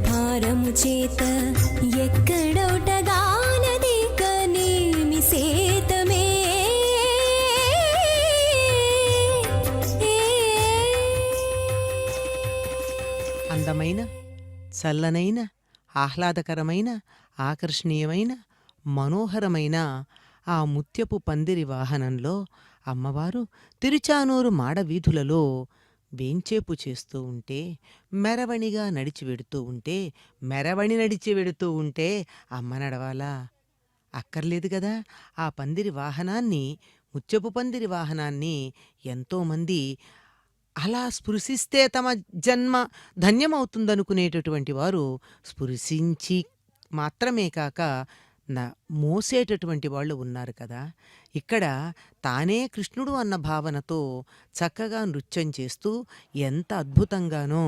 భారము చేత ఎక్కడొటగానది కనేమి సేతమే అందమైన చల్లనైన ఆహ్లాదకరమైన ఆకర్షణీయమైన మనోహరమైన ఆ ముత్యపు పందిరి వాహనంలో అమ్మవారు తిరుచానూరు మాడ వీధులలో వేంచేపు చేస్తూ ఉంటే, మెరవణిగా నడిచి వెడుతూ ఉంటే, మెరవణి నడిచి వెడుతూ ఉంటే అమ్మ నడవాలా? అక్కర్లేదు కదా. ఆ పందిరి వాహనాన్ని, ముత్యపు పందిరి వాహనాన్ని ఎంతోమంది అలా స్పృశిస్తే తమ జన్మ ధన్యమవుతుందనుకునేటటువంటి వారు స్పృశించి మాత్రమే కాక మోసేటటువంటి వాళ్ళు ఉన్నారు కదా. ఇక్కడ తానే కృష్ణుడు అన్న భావనతో చక్కగా నృత్యం చేస్తూ ఎంత అద్భుతంగానో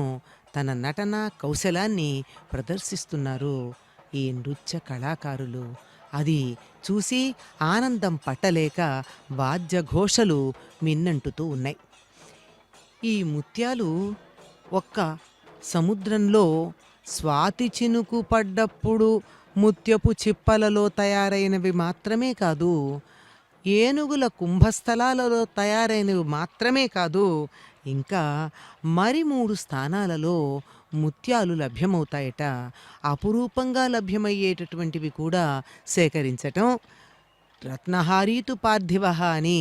తన నటన కౌశలాన్ని ప్రదర్శిస్తున్నారు ఈ నృత్య కళాకారులు. అది చూసి ఆనందం పట్టలేక వాద్యఘోషలు మిన్నంటుతూ ఉన్నాయి. ఈ ముత్యాలు ఒక్క సముద్రంలో స్వాతి చినుకు పడ్డప్పుడు ముత్యపు చిప్పలలో తయారైనవి మాత్రమే కాదు, ఏనుగుల కుంభస్థలాలలో తయారైనవి మాత్రమే కాదు, ఇంకా మరి 3 స్థానాలలో ముత్యాలు లభ్యమవుతాయట. అపురూపంగా లభ్యమయ్యేటటువంటివి కూడా సేకరించటం. రత్నహారీతు పార్థివ అని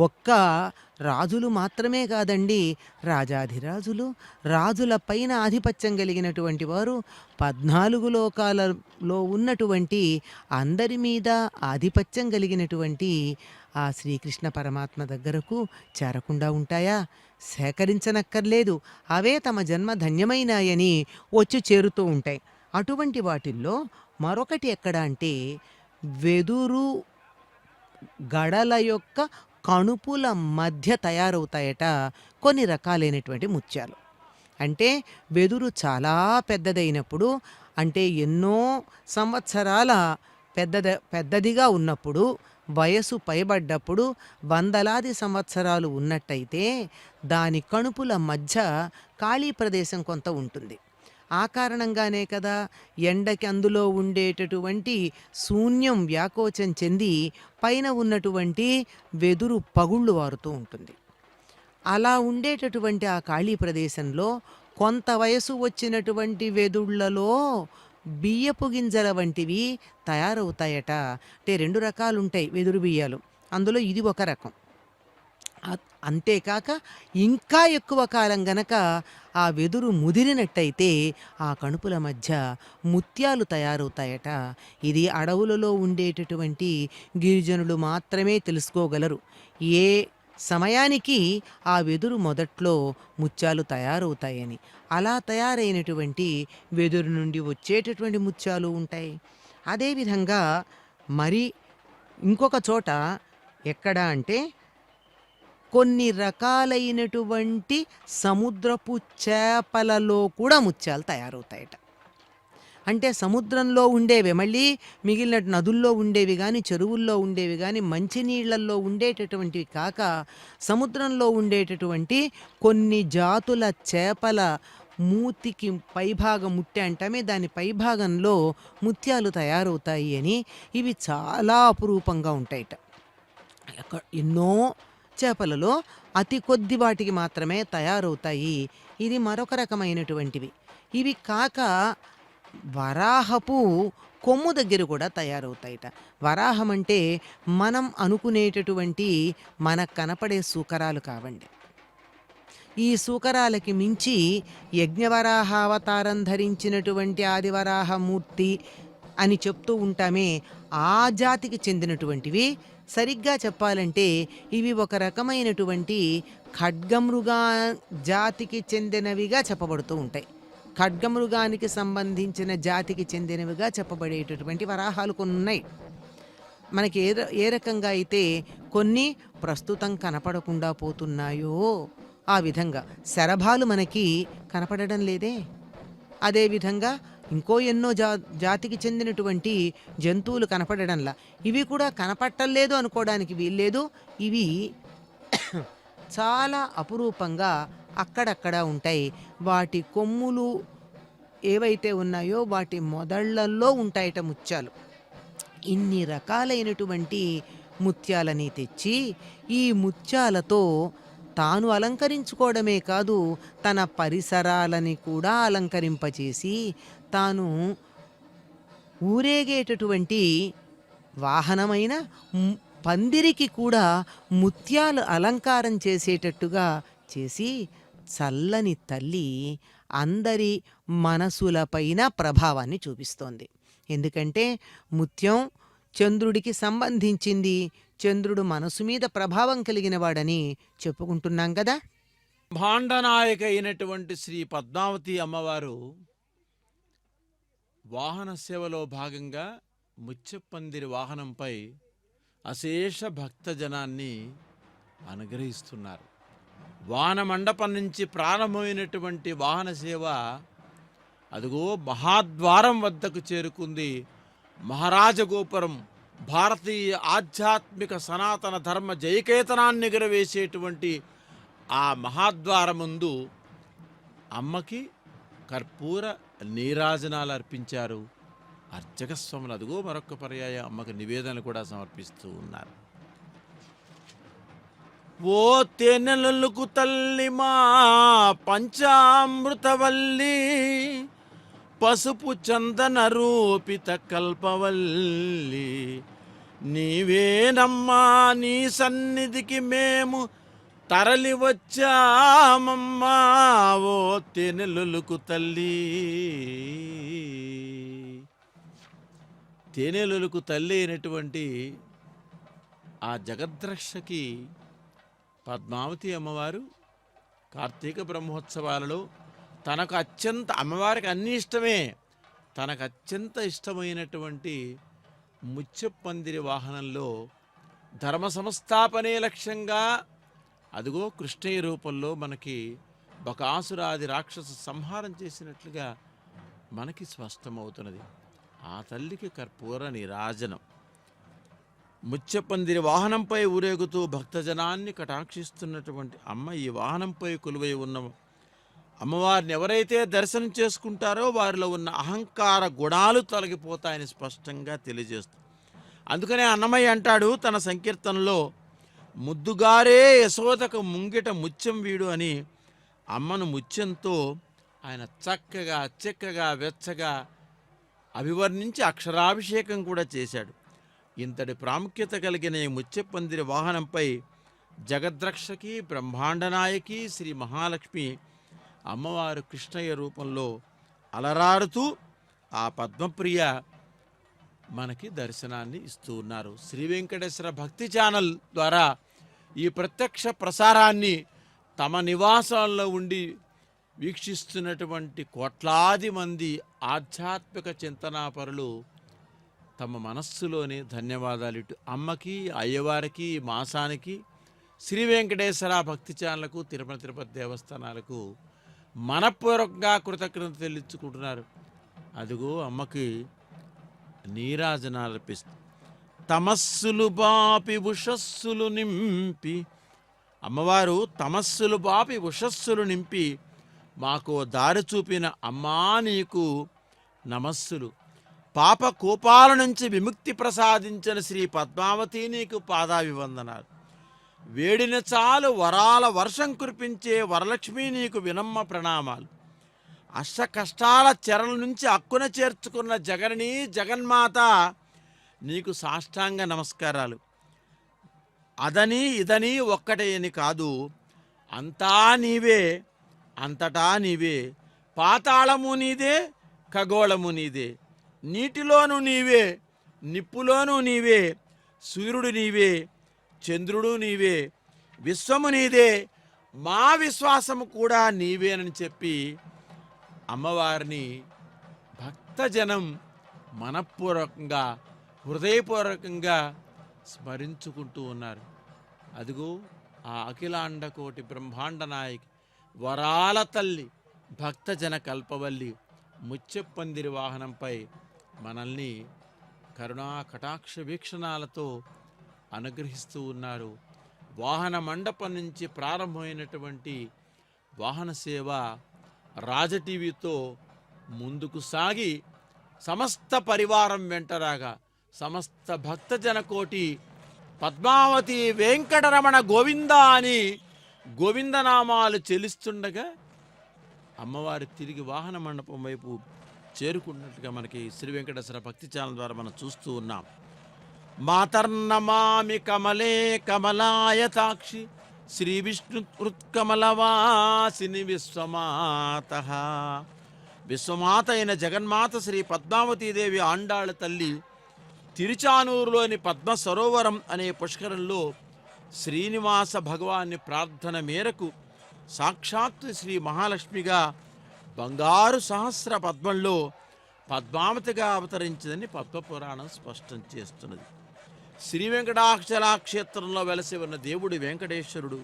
ఒక్క రాజులు మాత్రమే కాదండి, రాజాధిరాజులు, రాజుల పైన ఆధిపత్యం కలిగినటువంటి వారు, 14 లోకాలలో ఉన్నటువంటి అందరి మీద ఆధిపత్యం కలిగినటువంటి ఆ శ్రీకృష్ణ పరమాత్మ దగ్గరకు చేరకుండా ఉంటాయా? సేకరించనక్కర్లేదు, అవే తమ జన్మ ధన్యమైనాయని వచ్చి చేరుతూ ఉంటాయి. అటువంటి వాటిల్లో మరొకటి ఎక్కడ అంటే, వెదురు గడల యొక్క కణుపుల మధ్య తయారవుతాయట కొన్ని రకాలైనటువంటి ముత్యాలు. అంటే వెదురు చాలా పెద్దదైనప్పుడు, అంటే ఎన్నో సంవత్సరాల పెద్దదిగా ఉన్నప్పుడు, వయసు పైబడ్డప్పుడు, వందలాది సంవత్సరాలు ఉన్నట్టయితే దాని కణుపుల మధ్య ఖాళీ ప్రదేశం కొంత ఉంటుంది. ఆ కారణంగానే కదా ఎండకి అందులో ఉండేటటువంటి శూన్యం వ్యాకోచం చెంది పైన ఉన్నటువంటి వెదురు పగుళ్ళు వారుతూ ఉంటుంది. అలా ఉండేటటువంటి ఆ ఖాళీ ప్రదేశంలో కొంత వయసు వచ్చినటువంటి వెదుళ్లలో బియ్యపు గింజల వంటివి తయారవుతాయట. అంటే 2 రకాలుంటాయి వెదురు బియ్యాలు, అందులో ఇది ఒక రకం. అంతేకాక ఇంకా ఎక్కువ కాలం గనక ఆ వెదురు ముదిరినట్టయితే ఆ కణుపుల మధ్య ముత్యాలు తయారవుతాయట. ఇది అడవులలో ఉండేటటువంటి గిరిజనులు మాత్రమే తెలుసుకోగలరు. ఏ సమయానికి ఆ వెదురు మొదట్లో ముత్యాలు తయారవుతాయని. అలా తయారైనటువంటి వెదురు నుండి వచ్చేటటువంటి ముత్యాలు ఉంటాయి. అదేవిధంగా మరి ఇంకొక చోట ఎక్కడ అంటే, కొన్ని రకాలైనటువంటి సముద్రపు చేపలలో కూడా ముత్యాలు తయారవుతాయట. అంటే సముద్రంలో ఉండేవి, మళ్ళీ మిగిలిన నదుల్లో ఉండేవి కానీ, చెరువుల్లో ఉండేవి కానీ, మంచినీళ్లలో ఉండేటటువంటివి కాక, సముద్రంలో ఉండేటటువంటి కొన్ని జాతుల చేపల మూతికి పైభాగం ముట్టె అంటామే, దాని పైభాగంలో ముత్యాలు తయారవుతాయి అని. ఇవి చాలా అపురూపంగా ఉంటాయట. ఎన్నో చేపలలో అతి కొద్ది వాటికి మాత్రమే తయారవుతాయి. ఇది మరొక రకమైనటువంటివి. ఇవి కాక వరాహపు కొమ్ము దగ్గర కూడా తయారవుతాయట. వరాహం అంటే మనం అనుకునేటటువంటి మనకు కనపడే సూకరాలు కావండి. ఈ సూకరాలకి మించి యజ్ఞవరాహ అవతారం ధరించినటువంటి ఆదివరాహమూర్తి అని చెప్తూ ఉంటామే, ఆ జాతికి చెందినటువంటివి. సరిగ్గా చెప్పాలంటే ఇవి ఒక రకమైనటువంటి ఖడ్గమృగా జాతికి చెందినవిగా చెప్పబడుతూ ఉంటాయి. ఖడ్గమృగానికి సంబంధించిన జాతికి చెందినవిగా చెప్పబడేటటువంటి వరాహాలు కొన్ని ఉన్నాయి. మనకి ఏ రకంగా అయితే కొన్ని ప్రస్తుతం కనపడకుండా పోతున్నాయో ఆ విధంగా శరభాలు మనకి కనపడడం లేదే. అదేవిధంగా ఇంకో ఎన్నో జాతికి చెందినటువంటి జంతువులు కనపడడంలా, ఇవి కూడా కనపట్టలేదు అనుకోవడానికి వీల్లేదు. ఇవి చాలా అపురూపంగా అక్కడక్కడ ఉంటాయి. వాటి కొమ్ములు ఏవైతే ఉన్నాయో వాటి మొదళ్లల్లో ఉంటాయట ముత్యాలు. ఇన్ని రకాలైనటువంటి ముత్యాలని తెచ్చి ఈ ముత్యాలతో తాను అలంకరించుకోవడమే కాదు, తన పరిసరాలని కూడా అలంకరింపచేసి తాను ఊరేగేటటువంటి వాహనమైన పందిరికి కూడా ముత్యాలు అలంకారం చేసేటట్టుగా చేసి చల్లని తల్లి అందరి మనసులపైన ప్రభావాన్ని చూపిస్తోంది. ఎందుకంటే ముత్యం చంద్రుడికి సంబంధించింది, చంద్రుడు మనసు మీద ప్రభావం కలిగిన వాడని చెప్పుకుంటున్నాం కదా. భాండనాయక అయినటువంటి శ్రీ పద్మావతి అమ్మవారు వాహన సేవలో భాగంగా ముత్యపందిరి వాహనంపై అశేష భక్తజనాన్ని అనుగ్రహిస్తున్నారు. వాహన మండపం నుంచి ప్రారంభమైనటువంటి వాహన సేవ అదిగో మహాద్వారం వద్దకు చేరుకుంది. మహారాజగోపురం భారతీయ ఆధ్యాత్మిక సనాతన ధర్మ జయకేతనాన్ని ఎగురవేసేటువంటి ఆ మహాద్వారం ముందు అమ్మకి కర్పూర నీరాజనాలు అర్పించారు అర్చక స్వాములు. అదిగో మరొక పర్యాయం అమ్మకి నివేదనలు కూడా సమర్పిస్తూ ఉన్నారు. ఓ తేనెలకు తల్లి మా పంచామృతవల్లి, పసుపు చందన రూపిత కల్పవల్లి, నీవేనమ్మా నీ సన్నిధికి మేము తరలి వచ్చామమ్మా, ఓ తేనెలకు తల్లి. తేనెలకు తల్లి అయినటువంటి ఆ జగద్రక్షకి పద్మావతి అమ్మవారు కార్తీక బ్రహ్మోత్సవాలలో తనకు అత్యంత, అమ్మవారికి అన్ని ఇష్టమే, తనకు అత్యంత ఇష్టమైనటువంటి ముత్యపందిరి వాహనంలో ధర్మ సంస్థాపనే లక్ష్యంగా అదిగో కృష్ణయ్య రూపంలో మనకి బకాసురాది రాక్షస సంహారం చేసినట్లుగా మనకి స్పష్టమవుతున్నది. ఆ తల్లికి కర్పూర నీరాజనం. ముత్యపందిరి వాహనంపై ఊరేగుతూ భక్తజనాన్ని కటాక్షిస్తున్నటువంటి అమ్మ ఈ వాహనంపై కొలువై ఉన్న అమ్మవారిని ఎవరైతే దర్శనం చేసుకుంటారో వారిలో ఉన్న అహంకార గుణాలు తొలగిపోతాయని స్పష్టంగా తెలియజేస్తుంది. అందుకనే అన్నమయ్య అంటాడు తన సంకీర్తనలో, ముద్దుగారే యశోదకు ముంగిట ముత్యం వీడు అని అమ్మను ముత్యంతో ఆయన చక్కగా వెచ్చగా అభివర్ణించి అక్షరాభిషేకం కూడా చేశాడు. ఇంతటి ప్రాముఖ్యత కలిగిన ఈ ముత్యపందిరి వాహనంపై జగద్రక్షకి బ్రహ్మాండనాయకి శ్రీ మహాలక్ష్మి అమ్మవారు కృష్ణయ్య రూపంలో అలరారుతూ ఆ పద్మప్రియ మనకి దర్శనాన్ని ఇస్తూ ఉన్నారు. శ్రీ వెంకటేశ్వర భక్తి ఛానల్ ద్వారా ఈ ప్రత్యక్ష ప్రసారాన్ని తమ నివాసాల్లో ఉండి వీక్షిస్తున్నటువంటి కోట్లాది మంది ఆధ్యాత్మిక చింతనాపరులు తమ మనస్సులోనే ధన్యవాదాలు ఇటు అమ్మకి, అయ్యవారికి, మాసానికి, శ్రీ వెంకటేశ్వర భక్తి ఛానళ్లకు, తిరుపతి దేవస్థానాలకు మనపూర్వకంగా కృతజ్ఞత తెలుసుకుంటున్నారు. అదిగో అమ్మకి నీరాజనాలు అర్పిస్తుంది. తమస్సులు బాపి ఉషస్సులు నింపి, అమ్మవారు తమస్సులు బాపి ఉషస్సులు నింపి మాకు దారి చూపిన అమ్మా నీకు నమస్సులు. పాప కోపాల నుంచి విముక్తి ప్రసాదించిన శ్రీ పద్మావతి నీకు పాదాభివందనాలు. వేడిన చాలు వరాల వర్షం కురిపించే వరలక్ష్మి నీకు వినమ్మ ప్రణామాలు. అష్ట కష్టాల చెరల నుంచి అక్కున చేర్చుకున్న జగనని జగన్మాత నీకు సాష్టాంగ నమస్కారాలు. అదని ఇదని ఒక్కటే అని కాదు, అంతా నీవే, అంతటా నీవే. పాతాళము నీదే, ఖగోళము నీదే, నీటిలోనూ నీవే, నిప్పులోనూ నీవే, సూర్యుడు నీవే, చంద్రుడు నీవే, విశ్వము నీదే, మా విశ్వాసము కూడా నీవేనని చెప్పి అమ్మవారిని భక్తజనం మనపూర్వకంగా హృదయపూర్వకంగా స్మరించుకుంటూ ఉన్నారు. అదిగో ఆ అఖిలాండకోటి బ్రహ్మాండ నాయకి వరాల తల్లి భక్తజన కల్పవల్లి ముత్యపందిరి వాహనంపై మనల్ని కరుణా కటాక్ష వీక్షణాలతో అనుగ్రహిస్తూ ఉన్నారు. వాహన మండపం నుంచి ప్రారంభమైనటువంటి వాహన సేవ రాజటీవీతో ముందుకు సాగి సమస్త పరివారం వెంటరాగా సమస్త భక్తజన కోటి పద్మావతి వెంకటరమణ గోవింద అని గోవిందనామాలు చెల్లిస్తుండగా అమ్మవారి తిరిగి వాహన మండపం వైపు చేరుకున్నట్టుగా మనకి శ్రీ వెంకటేశ్వర భక్తి ఛానల్ ద్వారా మనం చూస్తూ ఉన్నాం. మాతర్నమామి కమలే కమలాయతాక్షి శ్రీ విష్ణుకమలవాసిని విశ్వమాత. విశ్వమాత అయిన జగన్మాత శ్రీ పద్మావతీదేవి ఆండాళ్ళ తల్లి తిరుచానూరులోని పద్మ సరోవరం అనే పుష్కరంలో శ్రీనివాస భగవాన్ని ప్రార్థన మేరకు సాక్షాత్తు శ్రీ మహాలక్ష్మిగా బంగారు సహస్ర పద్మంలో పద్మావతిగా అవతరించిందని పద్మపురాణం స్పష్టం చేస్తున్నది. శ్రీ వెంకటాక్షర క్షేత్రంలో వెలసి ఉన్న దేవుడు వెంకటేశ్వరుడు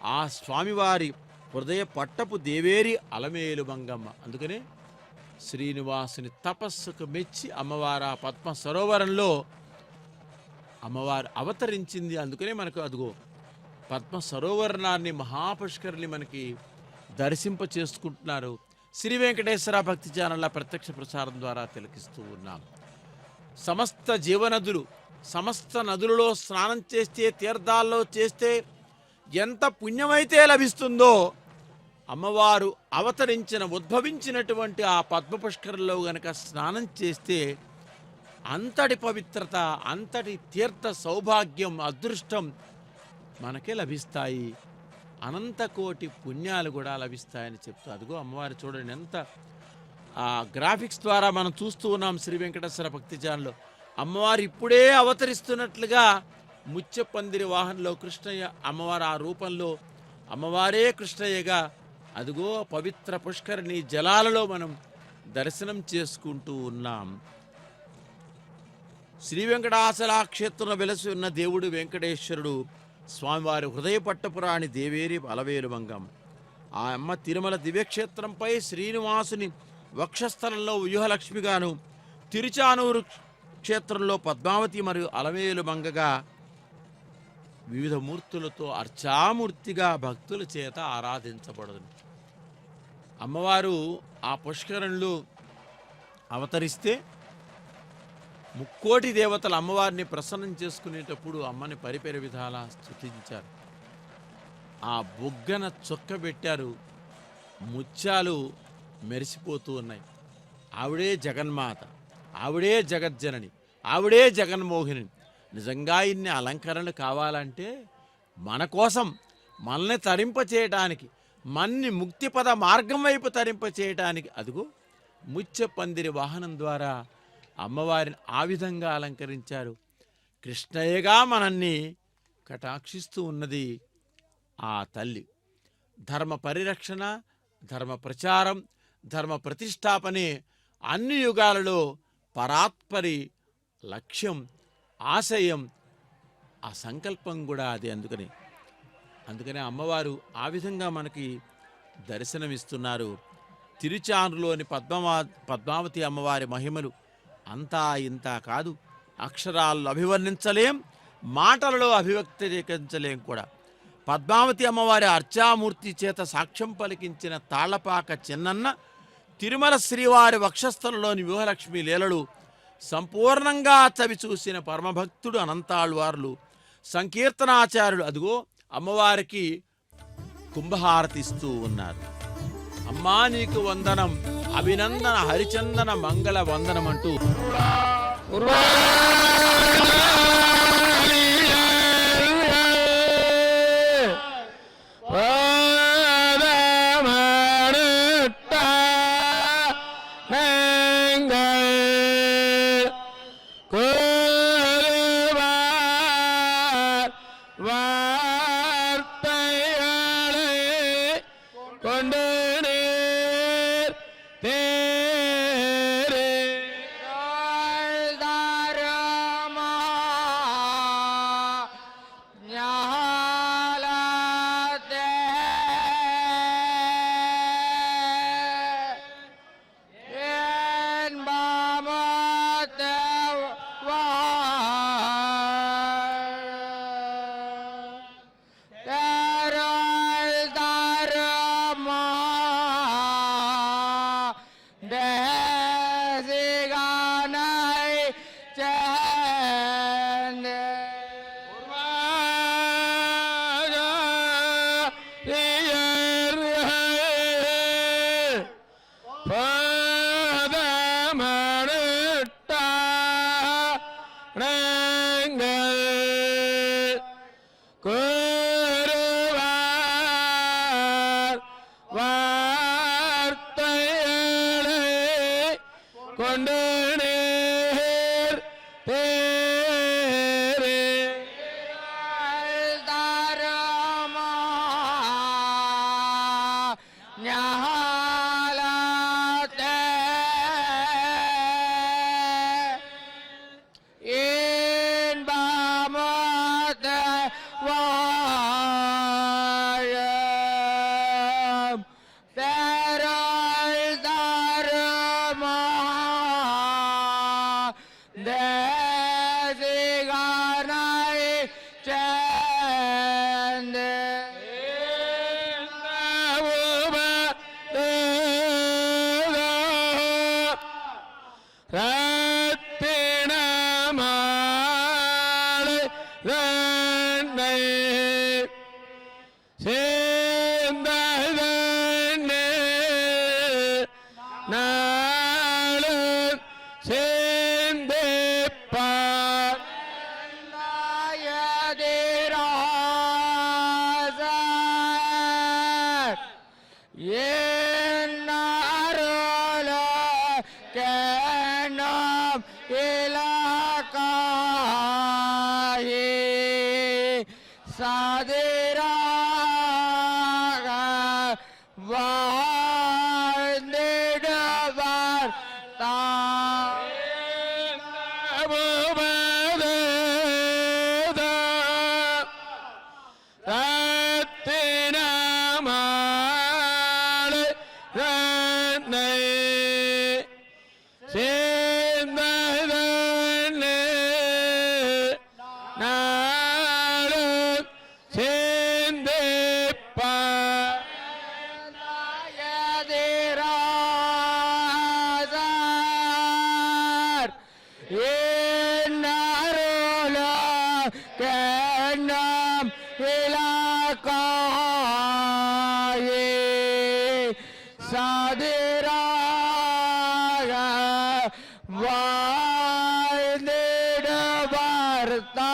ఆ స్వామివారి హృదయ పట్టపు దేవేరి అలమేలు మంగమ్మ. అందుకనే శ్రీనివాసుని తపస్సుకు మెచ్చి అమ్మవారు ఆ పద్మ సరోవరంలో అమ్మవారు అవతరించింది. అందుకనే మనకు అదిగో పద్మ సరోవరాన్ని మహాపుష్కరిని మనకి దర్శింప చేసుకుంటున్నారు. శ్రీ వెంకటేశ్వర భక్తి ఛానళ్ళ ప్రత్యక్ష ప్రసారం ద్వారా తిలకిస్తూ ఉన్నాం. సమస్త జీవనదులు సమస్త నదులలో స్నానం చేస్తే తీర్థాల్లో చేస్తే ఎంత పుణ్యమైతే లభిస్తుందో అమ్మవారు అవతరించిన ఉద్భవించినటువంటి ఆ పద్మ పుష్కరంలో గనక స్నానం చేస్తే అంతటి పవిత్రత అంతటి తీర్థ సౌభాగ్యం అదృష్టం మనకే లభిస్తాయి. అనంతకోటి పుణ్యాలు కూడా లభిస్తాయని చెప్తూ అదిగో అమ్మవారు చూడండి ఎంత ఆ గ్రాఫిక్స్ ద్వారా మనం చూస్తూ ఉన్నాం. శ్రీ వెంకటేశ్వర భక్తి ఛానల్లో అమ్మవారు ఇప్పుడే అవతరిస్తున్నట్లుగా ముత్యపందిరి వాహనంలో కృష్ణయ్య అమ్మవారు ఆ రూపంలో అమ్మవారే కృష్ణయ్యగా అదిగో పవిత్ర పుష్కరిణి జలాలలో మనం దర్శనం చేసుకుంటూ ఉన్నాం. శ్రీ వెంకటాచల క్షేత్రంలో వెలసి ఉన్న దేవుడు వెంకటేశ్వరుడు స్వామివారి హృదయ పట్టపురాణి దేవేరి అలవేలు మంగం. ఆ అమ్మ తిరుమల దివ్యక్షేత్రంపై శ్రీనివాసుని వక్షస్థలంలో వ్యూహలక్ష్మిగాను, తిరుచానూరు క్షేత్రంలో పద్మావతి మరియు అలవేలు మంగగా వివిధ మూర్తులతో అర్చామూర్తిగా భక్తుల చేత ఆరాధించబడదు. అమ్మవారు ఆ పుష్కరంలో అవతరిస్తే ముక్కోటి దేవతలు అమ్మవారిని ప్రసన్నం చేసుకునేటప్పుడు అమ్మని పరిపరి విధాలా స్తుతించారు. ఆ బొగ్గన చొక్క పెట్టారు, ముత్యాలు మెరిసిపోతూ ఉన్నాయి. ఆవిడే జగన్మాత, ఆవిడే జగజ్జనని, ఆవిడే జగన్మోహిని. నిజంగా ఇన్ని అలంకరణలు కావాలంటే మన కోసం మనల్ని తరింపచేయటానికి మన్ని ముక్తిపద మార్గం వైపు తరింపచేయటానికి అదిగో ముత్య పందిరి వాహనం ద్వారా అమ్మవారిని ఆ విధంగా అలంకరించారు. కృష్ణయ్యగా మనల్ని కటాక్షిస్తూ ఉన్నది ఆ తల్లి. ధర్మ పరిరక్షణ, ధర్మ ప్రచారం, ధర్మ ప్రతిష్టాపనే అన్ని యుగాలలో పరాత్పరి లక్ష్యం, ఆశయం, ఆ సంకల్పం కూడా అది. అందుకనే అమ్మవారు ఆ విధంగా మనకి దర్శనమిస్తున్నారు. తిరుచానూరులోని పద్మావతి అమ్మవారి మహిమలు అంతా ఇంతా కాదు, అక్షరాల్లో అభివర్ణించలేం, మాటలలో అభివ్యక్తీకరించలేం కూడా. పద్మావతి అమ్మవారి అర్చామూర్తి చేత సాక్ష్యం పలికించిన తాళ్లపాక చిన్నన్న తిరుమల శ్రీవారి వక్షస్థలంలోని వ్యూహలక్ష్మి లీలలు సంపూర్ణంగా చవి చూసిన పరమభక్తుడు అనంతాళ్వార్లు సంకీర్తనాచార్యుడు అదిగో అమ్మవారికి కుంభహారతిస్తూ ఉన్నారు. అమ్మా నీకు వందనం, అభినందన హరిచందన మంగళ వందనం అంటూ கொண்டு நேர் தேரே தாரமா ஞாலத்தே இன்பமோத வாழம் தேரல் தாரமா தேசிகனை சேர்ந்து ரத்தினமாலை தன்னை சேர்ந்ததன்னே நாளும் சேர்ந்திப்பார் நாயதிராசர் என்னாரோல கேனம் இலக்காயே சாதிராக வாழ்ந்திடுவார் ரத்தினமாலை தன்னை சேர்ந்ததன்னே நாளும் சேர்ந்திப்பார் நாயதிராசர் என்னாரோல கேனம் இலக்காயே சாதிராக வாழ்ந்திடுவார்த்தா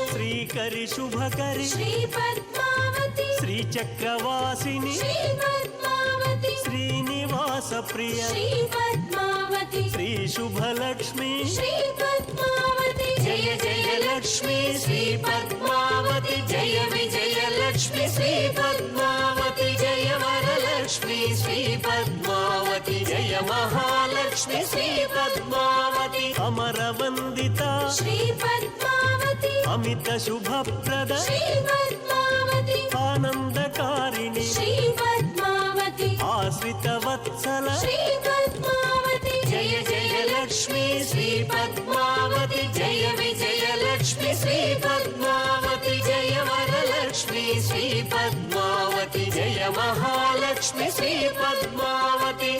శ్రీకరి శుభకరి శ్రీ పద్మావతి శ్రీచక్రవాసిని శ్రీ పద్మావతి శ్రీనివాస ప్రియ శ్రీ పద్మావతి శ్రీ శుభలక్ష్మి శ్రీ పద్మావతి జయ జయ లక్ష్మి శ్రీ పద్మావతి జయ విజయ లక్ష్మి శ్రీ పద్మావతి జయ వరలక్ష్మి శ్రీ పద్మావతి జయ మహాలక్ష్మి శ్రీ పద్మావతి అమరవందిత శ్రీ పద్మావతి అమిత శుభప్రద శ్రీ పద్మావతి ఆనందకారిణి శ్రీ పద్మావతి ఆశ్రిత వత్సల శ్రీ పద్మావతి జయ జయ లక్ష్మి శ్రీ పద్మావతి జయ విజయ లక్ష్మి శ్రీ పద్మావతి జయ వరలక్ష్మి శ్రీ పద్మావతి జయ మహాలక్ష్మి శ్రీ పద్మావతి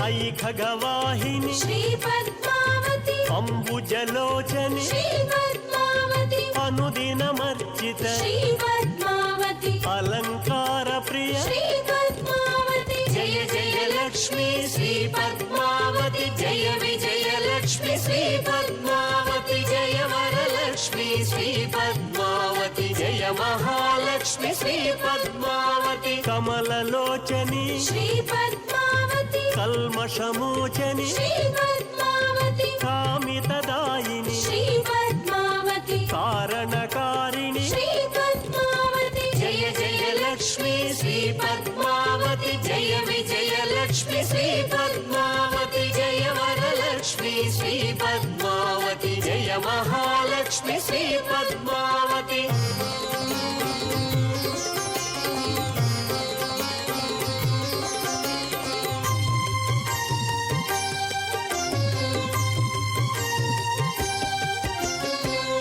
ఐ ఖగవాహిని శ్రీ పద్మావతి అంబుజలోచని శ్రీ పద్మావతి అనుదినమర్చిత శ్రీ పద్మావతి అలంకార ప్రియ శ్రీ పద్మావతి జయ జయ లక్ష్మి శ్రీ పద్మావతి జయ విజయ లక్ష్మి శ్రీ పద్మావతి జయ వరలక్ష్మి శ్రీ పద్మావతి జయ మహాలక్ష్మి శ్రీ పద్మావతి కమలలోచని శ్రీ పద్మావతి కల్మషమోచని శ్రీ పద్మావతి కామితదాయిని శ్రీ పద్మావతి కారణకారిణి శ్రీ పద్మావతి జయ జయ లక్ష్మి శ్రీ పద్మావతి జయ విజయ లక్ష్మి శ్రీ పద్మావతి జయ వరలక్ష్మి శ్రీ పద్మావతి జయ మహాలక్ష్మి శ్రీ పద్మావతి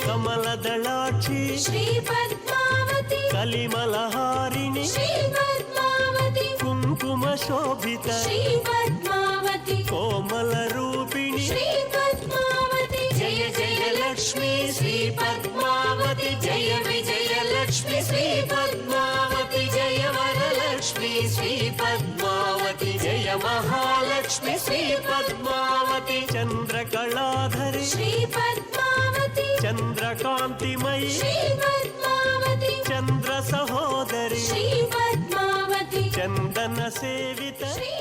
కమలదళాక్షి శ్రీ పద్మావతి కలిమలహారిణి శ్రీ పద్మావతి కుంకుమ శోభిత శ్రీ పద్మావతి కోమల రూపిణి శ్రీ పద్మావతి జయ జయ లక్ష్మి శ్రీ పద్మావతి జయ విజయ లక్ష్మి శ్రీ పద్మావతి జయ వరలక్ష్మి దేవి శ్రీ పద్మావతి జయ మహాలక్ష్మి శ్రీ పద్మావతి చంద్రకళాధరి శ్రీ పద్మావతి చంద్రకాంతిమయి శ్రీ పద్మావతి చంద్ర సహోదరి శ్రీ పద్మావతి చందన సేవిత శ్రీ